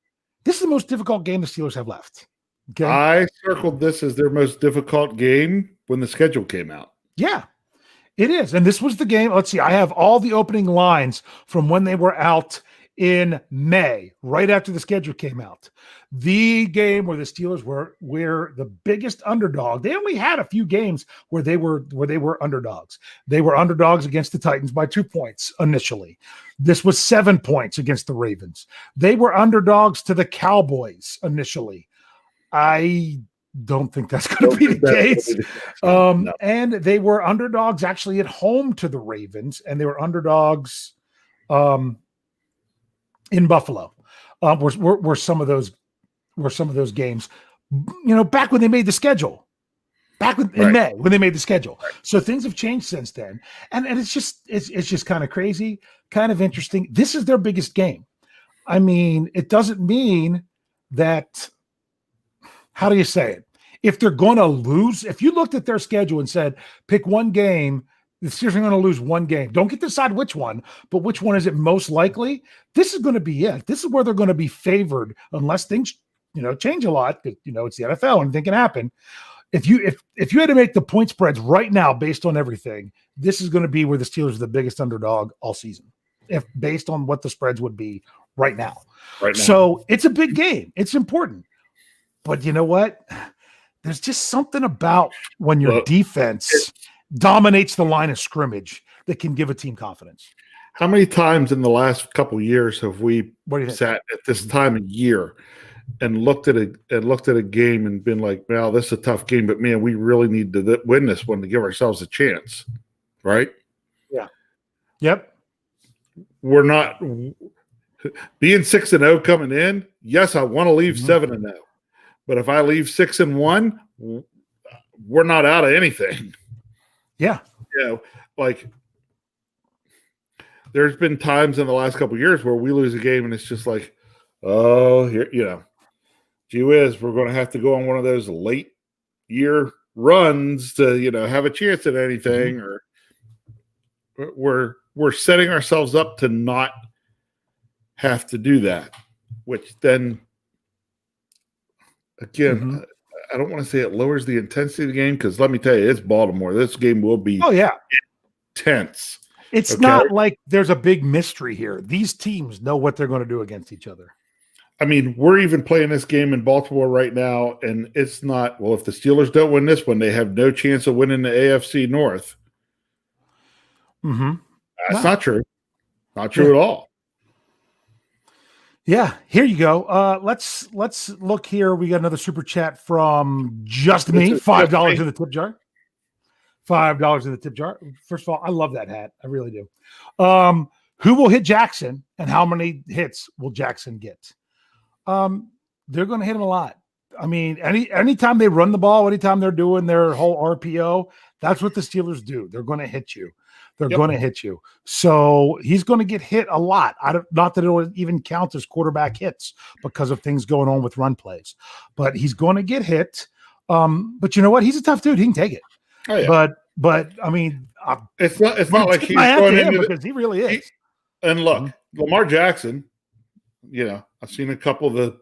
this is the most difficult game the Steelers have left. Okay, I circled this as their most difficult game when the schedule came out. Yeah, it is. And this was the game. Let's see. I have all the opening lines from when they were out in May, right after the schedule came out. The game where the Steelers were the biggest underdog. They only had a few games where they were underdogs. They were underdogs against the Titans by 2 points initially. This was 7 points against the Ravens. They were underdogs to the Cowboys initially. I don't think that's going to be the case. No. And they were underdogs actually at home to the Ravens, and they were underdogs in Buffalo. Were some of those games, back when they made the schedule, in May when they made the schedule. Right. So things have changed since then, and it's just kind of crazy, kind of interesting. This is their biggest game. I mean, it doesn't mean that. How do you say it? If they're going to lose, if you looked at their schedule and said, pick one game, the Steelers are going to lose one game. Don't get to decide which one, but which one is it most likely? This is going to be it. This is where they're going to be favored unless things, change a lot. Because, it's the NFL and anything can happen. If you had to make the point spreads right now based on everything, this is going to be where the Steelers are the biggest underdog all season, if based on what the spreads would be right now. So it's a big game. It's important. But you know what? There's just something about when your defense dominates the line of scrimmage that can give a team confidence. How many times in the last couple of years have we sat at this time of year and looked at a game and been like, well, this is a tough game, but man, we really need to win this one to give ourselves a chance, right? Yeah. Yep. We're not being 6-0 coming in. Yes, I want to leave 7-0. But if I leave 6-1, we're not out of anything. Yeah. There's been times in the last couple of years where we lose a game and it's just like, oh, here, gee whiz, we're going to have to go on one of those late year runs to, have a chance at anything, or we're setting ourselves up to not have to do that, which then, again, I don't want to say it lowers the intensity of the game, because let me tell you, it's Baltimore. This game will be intense. It's not like there's a big mystery here. These teams know what they're going to do against each other. I mean, we're even playing this game in Baltimore right now, and it's not, well, if the Steelers don't win this one, they have no chance of winning the AFC North. That's not true. Not true at all. Yeah, here you go. Let's look here. We got another super chat from Just Me. $5 in the tip jar. $5 in the tip jar. First of all, I love that hat. I really do. Who will hit Jackson, and how many hits will Jackson get? They're going to hit him a lot. I mean, anytime they run the ball, anytime they're doing their whole RPO, that's what the Steelers do. They're going to hit you. They're going to hit you. So he's going to get hit a lot. Not that it will even count as quarterback hits because of things going on with run plays, but he's going to get hit. But you know what? He's a tough dude. He can take it. Oh, yeah. But I mean, it's not like he's going into because he really is. And look, Lamar Jackson, I've seen a couple of the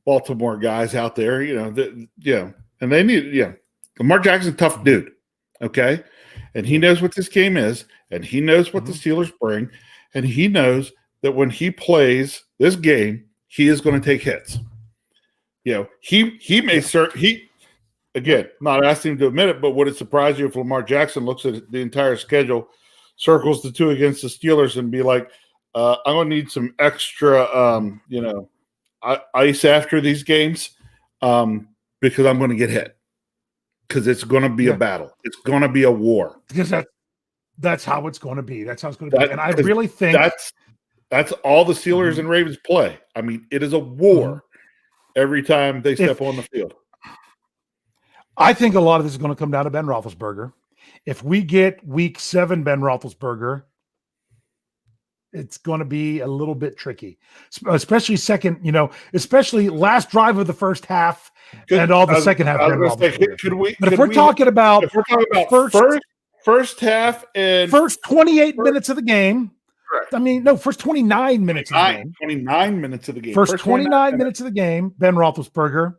Baltimore guys out there, and they need, Lamar Jackson's a tough dude. Okay. And he knows what this game is, and he knows what the Steelers bring, and he knows that when he plays this game, he is going to take hits. He may again, not asking him to admit it, but would it surprise you if Lamar Jackson looks at the entire schedule, circles the 2 against the Steelers, and be like, I'm going to need some extra, ice after these games because I'm going to get hit. Because it's going to be a battle. It's going to be a war. Because that's how it's going to be. That's how it's going to be. And I really think that's all the Steelers and Ravens play. I mean, it is a war every time they step on the field. I think a lot of this is going to come down to Ben Roethlisberger. If we get week 7 Ben Roethlisberger, it's going to be a little bit tricky, especially especially last drive of the first half and all the second half. If we're talking about first half and first 28 minutes of the game, correct. I mean, no, first 29 minutes of the game. 29 minutes of the game. First 29 minutes of the game, Ben Roethlisberger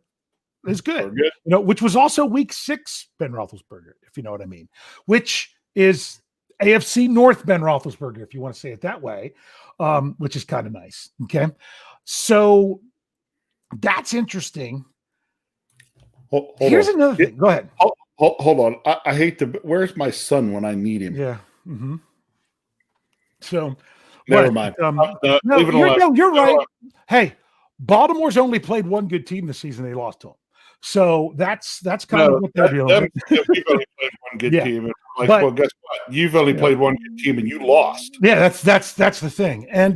is good. Which was also week 6 Ben Roethlisberger, if you know what I mean, which is AFC North Ben Roethlisberger, if you want to say it that way, which is kind of nice. Okay. So that's interesting. Here's another thing. Go ahead. Hold on. I hate to. Where's my son when I need him? Yeah. Mm-hmm. So never mind. You're right. Hey, Baltimore's only played one good team this season. They lost to them. So that's kind of what they're dealing with. We've only played one good team. Well, guess what? You've only played one good team and you lost. Yeah, that's the thing. And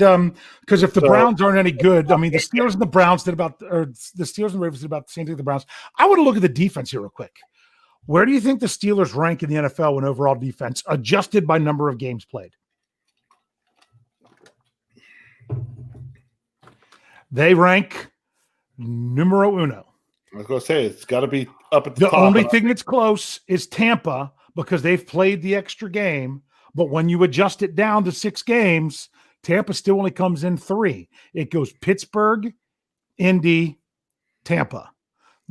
because if the Browns aren't any good, I mean, the Steelers and the Browns the Steelers and Ravens did about the same thing as the Browns. I want to look at the defense here real quick. Where do you think the Steelers rank in the NFL in overall defense, adjusted by number of games played? They rank numero uno. I was going to say, it's got to be up at the top. The only thing that's close is Tampa because they've played the extra game. But when you adjust it down to 6 games, Tampa still only comes in 3. It goes Pittsburgh, Indy, Tampa.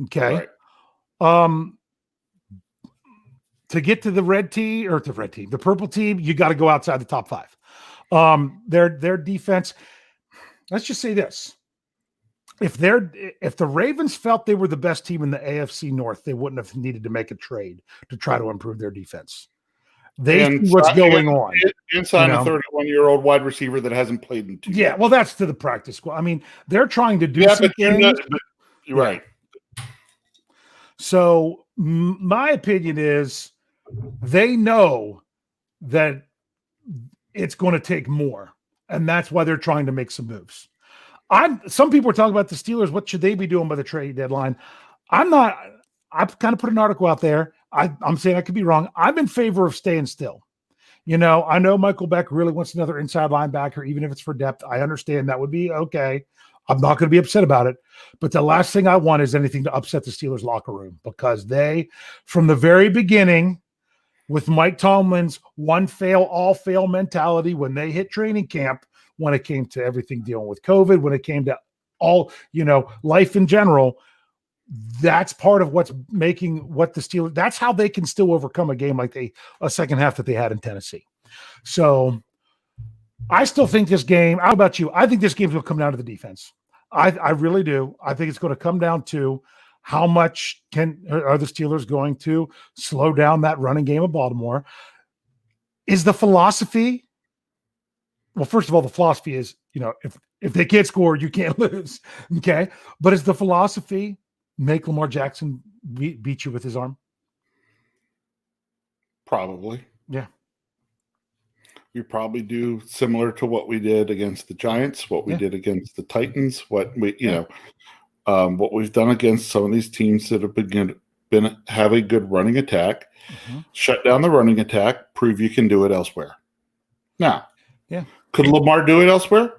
Okay. Right. To get to the the purple team, you got to go outside the top 5. Their defense, let's just say this. If the Ravens felt they were the best team in the AFC North, they wouldn't have needed to make a trade to try to improve their defense. They see what's going on. Inside a 31-year-old wide receiver that hasn't played in 2 years. Yeah, well, that's to the practice squad. I mean, they're trying to do some things. You're right. So my opinion is they know that it's going to take more, and that's why they're trying to make some moves. Some people are talking about the Steelers. What should they be doing by the trade deadline? I've kind of put an article out there. I'm saying I could be wrong. I'm in favor of staying still. I know Michael Beck really wants another inside linebacker, even if it's for depth. I understand that would be okay. I'm not going to be upset about it. But the last thing I want is anything to upset the Steelers locker room, because they, from the very beginning, with Mike Tomlin's one fail, all fail mentality, when they hit training camp, when it came to everything dealing with COVID, when it came to all, life in general, that's part of what's making what the Steelers, that's how they can still overcome a game like a second half that they had in Tennessee. So I still think this game, how about you? I think this game's going to come down to the defense. I really do. I think it's going to come down to how much are the Steelers going to slow down that running game of Baltimore. Is the philosophy, well, first of all, the philosophy is, if they can't score, you can't lose. Okay. But is the philosophy make Lamar Jackson beat you with his arm? Probably. Yeah. We probably do similar to what we did against the Giants, what we did against the Titans, what we've done against some of these teams that have have a good running attack, shut down the running attack, prove you can do it elsewhere. Now, could Lamar do it elsewhere?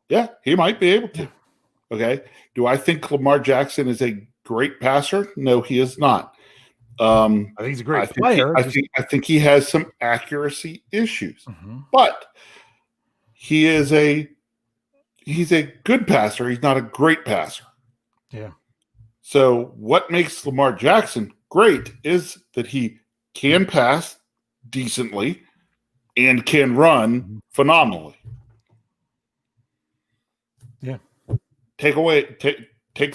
Yeah, he might be able to. Okay. Do I think Lamar Jackson is a great passer? No, he is not. I think he's a great player. I think he has some accuracy issues, but he's a good passer. He's not a great passer. Yeah. So what makes Lamar Jackson great is that he can pass decently and can run phenomenally. Yeah. Take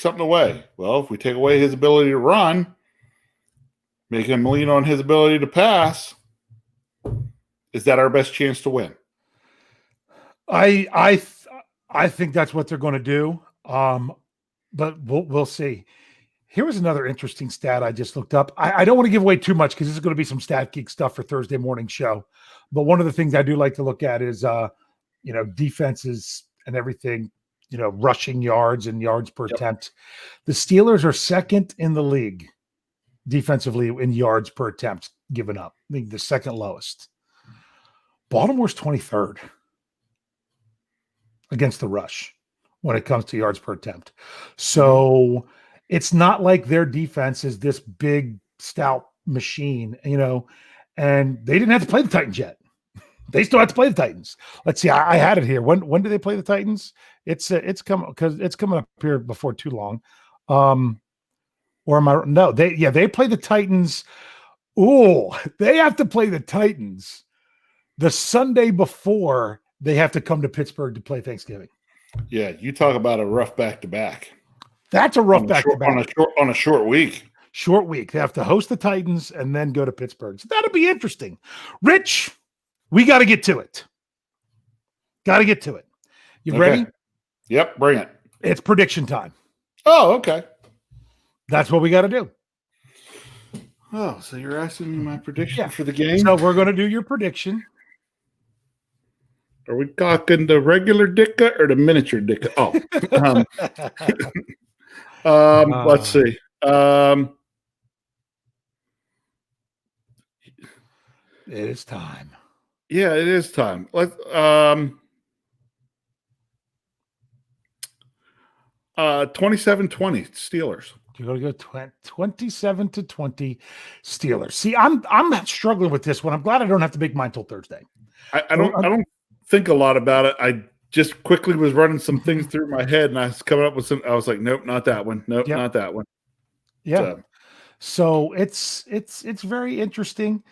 something away. Well, if we take away his ability to run, make him lean on his ability to pass, is that our best chance to win? I think that's what they're going to do. But we'll see. Here was another interesting stat I just looked up. I don't want to give away too much because this is going to be some Stat Geek stuff for Thursday morning show. But one of the things I do like to look at is, defenses and everything, rushing yards and yards per attempt. The Steelers are second in the league defensively in yards per attempt given up. I think the second lowest. Baltimore's 23rd against the rush when it comes to yards per attempt. So it's not like their defense is this big, stout machine, and they didn't have to play the Titans yet. They still have to play the Titans. Let's see. I had it here. When do they play the Titans? It's coming because it's coming up here before too long. Or am I? No, they play the Titans. Oh, they have to play the Titans the Sunday before they have to come to Pittsburgh to play Thanksgiving. Yeah, you talk about a rough back-to-back. That's a rough back-to-back. On a short week. Short week. They have to host the Titans and then go to Pittsburgh. So that'll be interesting. Rich, we got to get to it. You ready? Yep, bring it. It's prediction time. Oh, okay. That's what we got to do. Oh, so you're asking me my prediction for the game? So we're going to do your prediction. Are we talking the regular Dicka or the miniature Dicka? Oh. Let's see. It is time. Yeah, it is time. Let's 27-20 Steelers. You're going to go 27-20 Steelers. See, I'm struggling with this one. I'm glad I don't have to make mine till Thursday. I don't think a lot about it. I just quickly was running some things through my head, and I was coming up with some. I was like, nope, not that one. Nope, not that one. Yeah. So it's very interesting,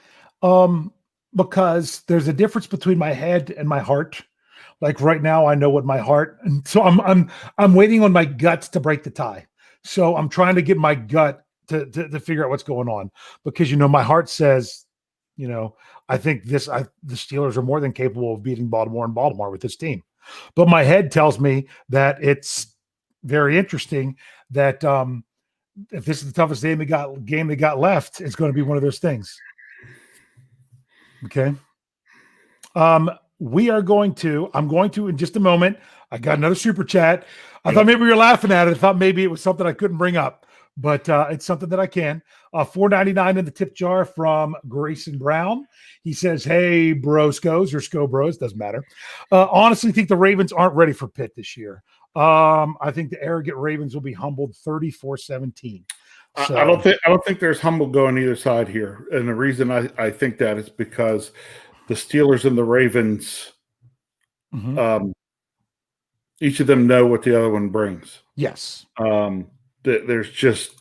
because there's a difference between my head and my heart. Like right now, I know what my heart, and so I'm waiting on my guts to break the tie. So I'm trying to get my gut to figure out what's going on, because my heart says, I think the Steelers are more than capable of beating Baltimore and Baltimore with this team. But my head tells me that it's very interesting that if this is the toughest game they got left, it's going to be one of those things. Okay. I'm going to in just a moment. I got another super chat. I thought maybe we were laughing at it. I thought maybe it was something I couldn't bring up, but it's something that I can. $4.99 in the tip jar from Grayson Brown. He says, "Hey, broskos or Scho Bros, doesn't matter. Honestly, think the Ravens aren't ready for Pitt this year. I think the arrogant Ravens will be humbled 34-17. So, I don't think there's humble going either side here, and the reason I think that is because the Steelers and the Ravens, each of them know what the other one brings. Yes. There's just,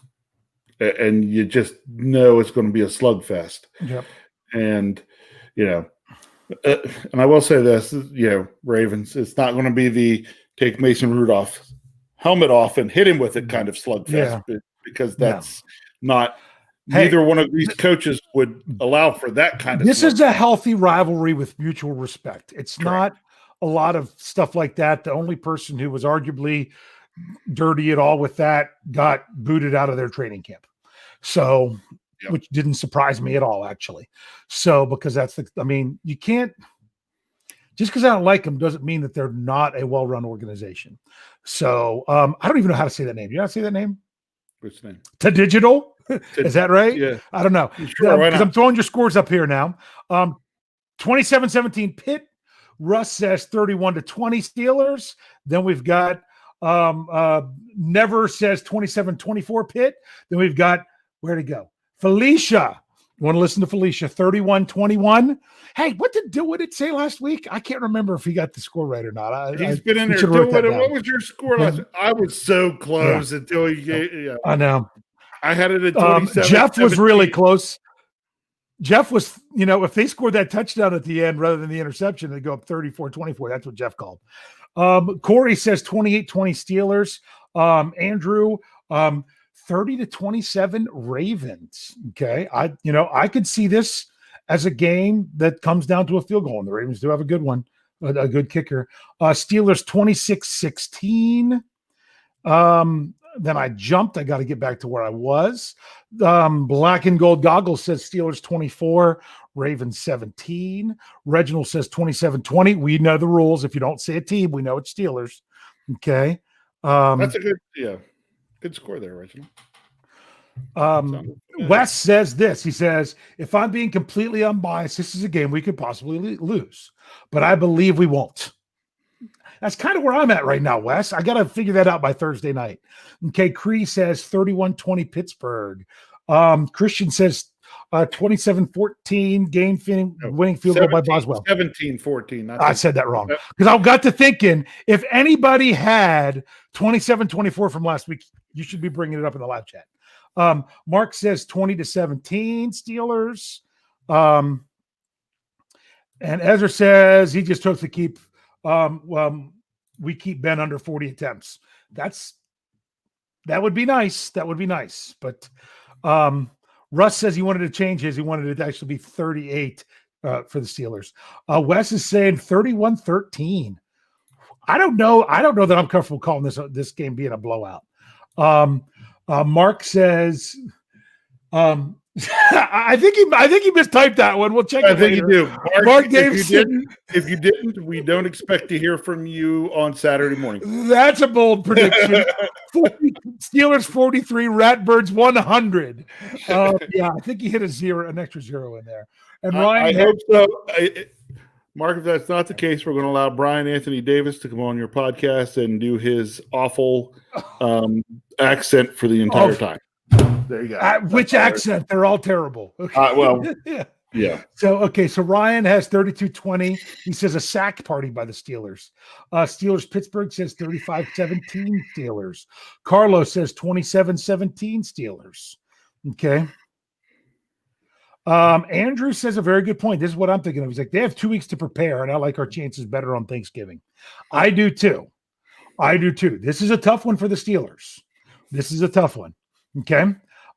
and you just know it's going to be a slugfest. Yep. And and I will say this, Ravens, it's not going to be the take Mason Rudolph's helmet off and hit him with it kind of slugfest, because that's not. Neither one of these coaches would allow for that kind of. This is a healthy rivalry with mutual respect. It's not a lot of stuff like that. The only person who was arguably dirty at all with that got booted out of their training camp. So, which didn't surprise me at all, actually. So, because you can't, just because I don't like them doesn't mean that they're not a well-run organization. So, I don't even know how to say that name. You know how to say that name? Which name? To Digital? Is that right? Yeah. I don't know. Sure, because I'm throwing your scores up here now. 27-17 Pitt. Russ says 31-20 Steelers. Then we've got Never says 27-24 Pitt. Then we've got, where'd it go? Felicia. You want to listen to Felicia? 31-21. Hey, what did it say last week? I can't remember if he got the score right or not. He's been in there doing it. What was your score last week? I was so close until you. I know. I had it at 27. Jeff was really close. Jeff was, if they scored that touchdown at the end rather than the interception, they go up 34-24. That's what Jeff called. Corey says 28-20 Steelers. Andrew, 30-27 Ravens. Okay. I could see this as a game that comes down to a field goal, and the Ravens do have a good one, a good kicker. Steelers 26-16. Then I jumped. I got to get back to where I was. Black and Gold Goggles says Steelers 24, Ravens 17. Reginald says 27-20. We know the rules. If you don't say a team, we know it's Steelers. Okay. That's a good score there, Reginald. Wes says this. He says, if I'm being completely unbiased, this is a game we could possibly lose, but I believe we won't. That's kind of where I'm at right now, Wes. I got to figure that out by Thursday night. Okay, Cree says 31-20 Pittsburgh. Christian says 27-14 winning field goal by Boswell. 17-14. I said that wrong because I got to thinking if anybody had 27-24 from last week, you should be bringing it up in the live chat. Mark says 20-17 Steelers. And Ezra says he just took to keep we keep Ben under 40 attempts. That would be nice. That would be nice. But Russ says he wanted to change his. He wanted it to actually be 38 for the Steelers. Wes is saying 31-13. I don't know that I'm comfortable calling this game being a blowout. Mark says, I think he mistyped that one. We'll check. I think you do. Mark if you didn't, we don't expect to hear from you on Saturday morning. That's a bold prediction. Steelers 43, Ratbirds 100. Yeah, I think he hit an extra zero in there. And Ryan, I hope so. Mark, if that's not the case, we're going to allow Brian Anthony Davis to come on your podcast and do his awful accent for the entire time. There you go. Which accent? They're all terrible. Okay. Yeah. So Ryan has 32-20. He says a sack party by the Steelers. Steelers Pittsburgh says 35-17 Steelers. Carlos says 27-17 Steelers. Okay. Andrew says a very good point. This is what I'm thinking of. He's like, they have 2 weeks to prepare, and I like our chances better on Thanksgiving. I do too. This is a tough one for the Steelers. This is a tough one. Okay.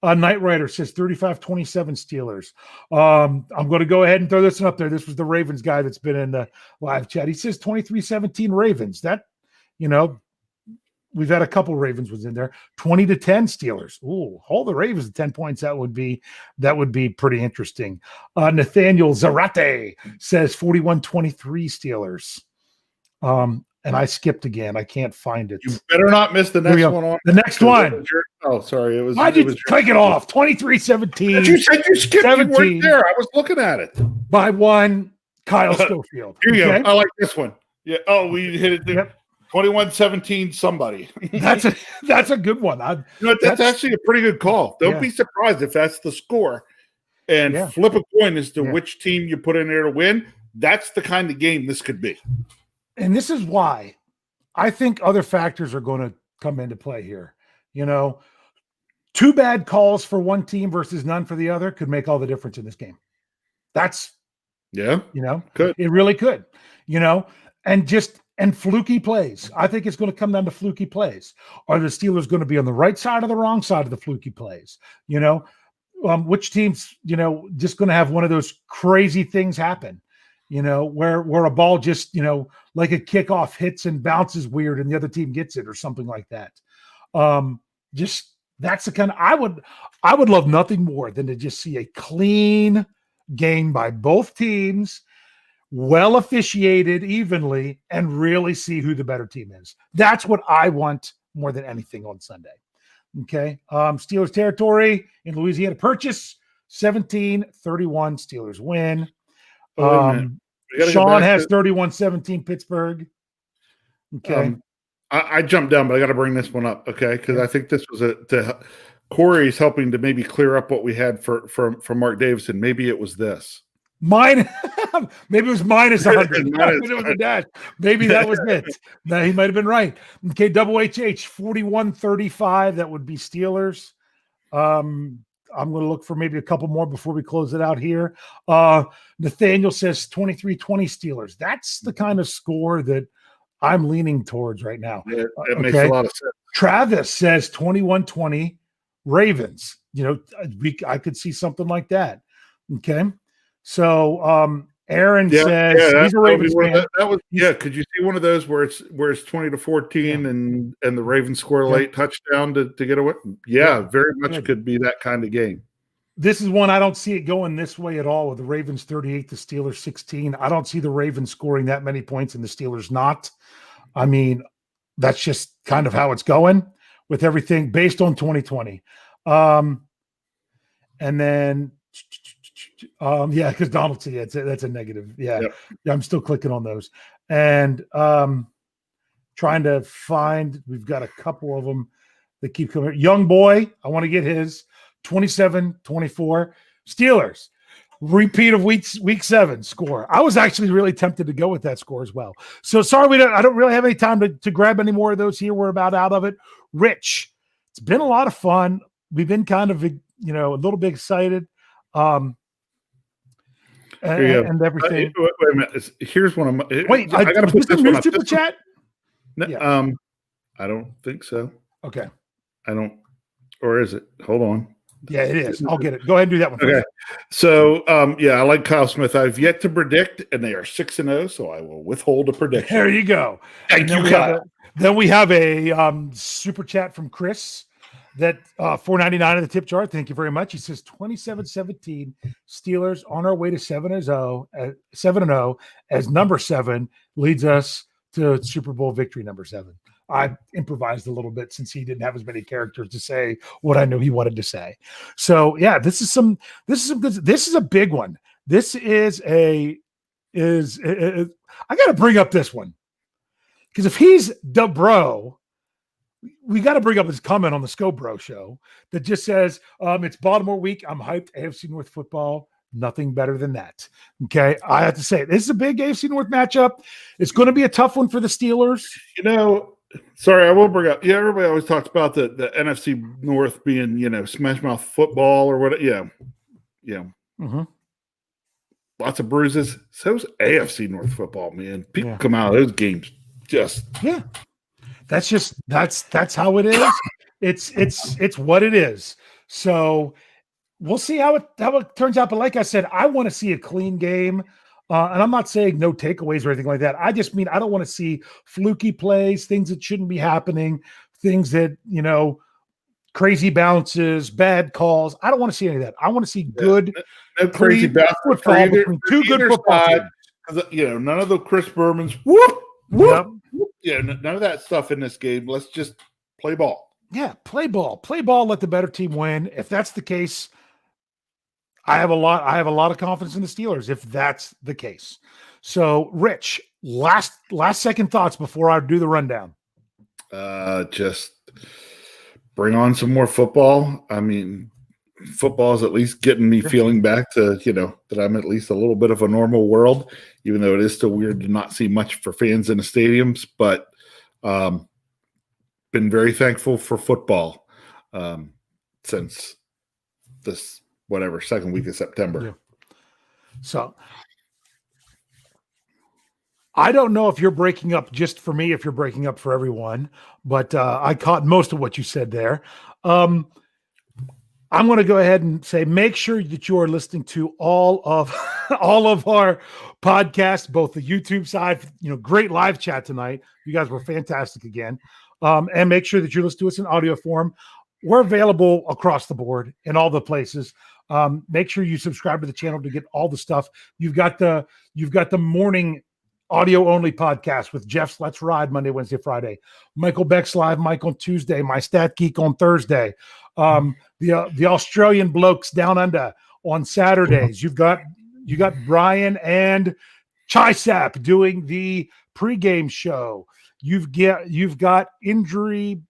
Knight Rider says 35-27 Steelers. I'm going to go ahead and throw this one up there. This was the Ravens guy that's been in the live chat. He says 23-17 Ravens. That, we've had a couple Ravens was in there. 20-10 Steelers. Ooh, hold the Ravens at 10 points. That would be pretty interesting. Nathaniel Zarate says 41-23 Steelers. And I skipped again. I can't find it. You better not miss the next one on. The next one. Sorry. Why did you take it off? 23-17. You said you skipped. 17. You weren't there. I was looking at it. By one, Kyle Schofield. Here you go. I like this one. Yeah. Oh, we hit it. Yep. 21-17 somebody. That's a good one. That's actually a pretty good call. Don't be surprised if that's the score. And flip a coin as to which team you put in there to win. That's the kind of game this could be. And this is why I think other factors are going to come into play here. 2 bad calls for one team versus none for the other could make all the difference in this game. That's, could. It really could, and fluky plays. I think it's going to come down to fluky plays. Are the Steelers going to be on the right side or the wrong side of the fluky plays? Which team's, just going to have one of those crazy things happen? Where a ball just, like a kickoff hits and bounces weird and the other team gets it or something like that. That's the kind of, I would love nothing more than to just see a clean game by both teams, well officiated evenly, and really see who the better team is. That's what I want more than anything on Sunday. Okay. Steelers territory in Louisiana Purchase, 17-31 Steelers win. Sean has 31-17 Pittsburgh. Okay. I jumped down, but I got to bring this one up, okay? Because I think this was Corey's helping to maybe clear up what we had for Mark Davison. Maybe it was this. Maybe it was minus 100. Maybe that was it. No, he might have been right. Okay, Double HH 41-35. That would be Steelers. I'm going to look for maybe a couple more before we close it out here. Nathaniel says 23-20 Steelers. That's the kind of score that I'm leaning towards right now. Yeah, that makes a lot of sense. Travis says 21-20 Ravens. I could see something like that. Okay. So Aaron says he's a Ravens fan. Could you see one of those where it's 20-14 and the Ravens score a late touchdown to get away? Yeah, very much could be that kind of game. This is one I don't see it going this way at all with the Ravens 38, the Steelers 16. I don't see the Ravens scoring that many points and the Steelers not. I mean, that's just kind of how it's going with everything based on 2020. And then because Donald C, that's a negative. Yeah. Yep. Yeah, I'm still clicking on those. And trying to find, we've got a couple of them that keep coming. Young boy, I want to get his 27-24 Steelers. Repeat of week 7 score. I was actually really tempted to go with that score as well. So sorry, I don't really have any time to grab any more of those here. We're about out of it. Rich, it's been a lot of fun. We've been kind of, a little bit excited. And everything. Wait a minute. Here's one of my. Wait, I got to put this new super chat. No, I don't think so. Okay. I don't. Or is it? Hold on. Yeah, it is. I'll get it. Go ahead and do that one. Okay. So, I like Kyle Smith. I've yet to predict, and they are 6-0, so I will withhold a prediction. There you go. Thank you, Kyle. Then we have a super chat from Chris that $4.99 of the tip jar. Thank you very much. He says 27-17 Steelers on our way to 7-0 as number 7 leads us to Super Bowl victory number 7. I improvised a little bit since he didn't have as many characters to say what I knew he wanted to say. So yeah, this is a big one. This is I got to bring up this one because if he's the bro, we got to bring up his comment on the Scho Bro Show that just says, it's Baltimore week. I'm hyped. AFC North football. Nothing better than that. Okay. I have to say, this is a big AFC North matchup. It's going to be a tough one for the Steelers. Sorry, I will bring up. Yeah, everybody always talks about the NFC North being, smash mouth football or what. Yeah. Yeah. Mm-hmm. Lots of bruises. So's AFC North football, man. People come out of those games just. Yeah. That's how it is. It's what it is. So we'll see how it turns out. But like I said, I want to see a clean game. And I'm not saying no takeaways or anything like that. I just mean I don't want to see fluky plays, things that shouldn't be happening, things that, crazy bounces, bad calls. I don't want to see any of that. I want to see good, no crazy football between two good football teams. None of the Chris Berman's whoop. Yep. Yeah, none of that stuff in this game. Let's just play ball. Yeah, play ball. Play ball, let the better team win. If that's the case, I have a lot of confidence in the Steelers if that's the case. So, Rich, last second thoughts before I do the rundown. Just bring on some more football. I mean, football is at least getting me feeling back to, that I'm at least a little bit of a normal world, even though it is still weird to not see much for fans in the stadiums, but been very thankful for football since this second week of September. Yeah. So I don't know if you're breaking up just for me, if you're breaking up for everyone, but I caught most of what you said there. I'm going to go ahead and say, make sure that you are listening to all of our podcasts, both the YouTube side, great live chat tonight. You guys were fantastic again. And make sure that you listen to us in audio form. We're available across the board in all the places. Make sure you subscribe to the channel to get all the stuff. You've got the morning audio only podcast with Jeff's Let's Ride Monday, Wednesday, Friday. Michael Beck's Live Mike on Tuesday. My Stat Geek on Thursday. The Australian Blokes Down Under on Saturdays. You've got Brian and Chisap doing the pregame show. You've got injury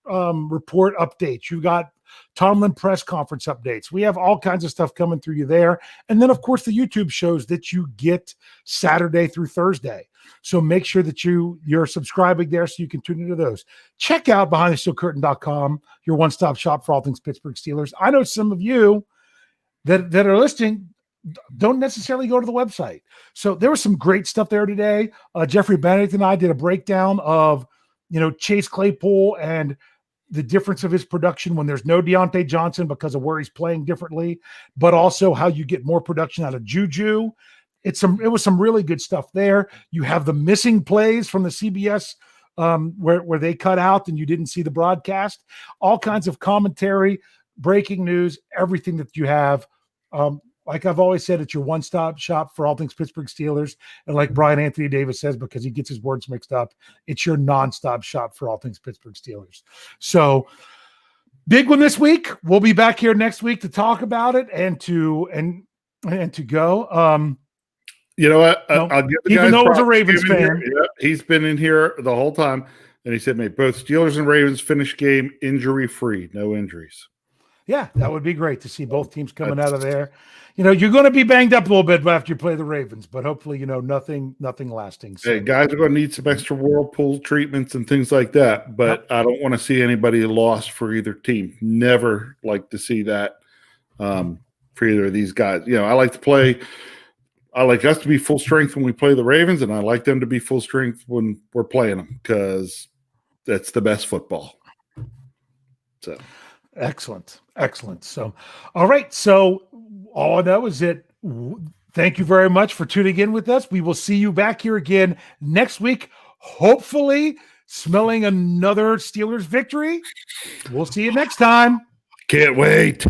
report updates. You've got Tomlin press conference updates. We have all kinds of stuff coming through you there. And then, of course, the YouTube shows that you get Saturday through Thursday. So make sure that you're subscribing there so you can tune into those. Check out BehindTheSteelCurtain.com, your one-stop shop for all things Pittsburgh Steelers. I know some of you that are listening don't necessarily go to the website. So there was some great stuff there today. Jeffrey Benedict and I did a breakdown of, Chase Claypool and the difference of his production when there's no Deontay Johnson because of where he's playing differently, but also how you get more production out of Juju. It was some really good stuff there. You have the missing plays from the CBS where they cut out and you didn't see the broadcast. All kinds of commentary, breaking news, everything that you have. Like I've always said, it's your one-stop shop for all things Pittsburgh Steelers. And like Brian Anthony Davis says, because he gets his words mixed up, it's your non-stop shop for all things Pittsburgh Steelers. So big one this week. We'll be back here next week to talk about it and to go. You know what? I'll give the even guy though he's a props. Ravens fan. Yeah, he's been in here the whole time. And he said, mate, both Steelers and Ravens finish game injury-free, no injuries. Yeah, that would be great to see both teams coming out of there. You're going to be banged up a little bit after you play the Ravens, but hopefully, nothing lasting. So. Hey, guys are going to need some extra whirlpool treatments and things like that, but I don't want to see anybody lost for either team. Never like to see that for either of these guys. I like to play. I like us to be full strength when we play the Ravens, and I like them to be full strength when we're playing them because that's the best football. So. Excellent. So, all right. So all I know is that thank you very much for tuning in with us. We will see you back here again next week, hopefully smelling another Steelers victory. We'll see you next time. Can't wait.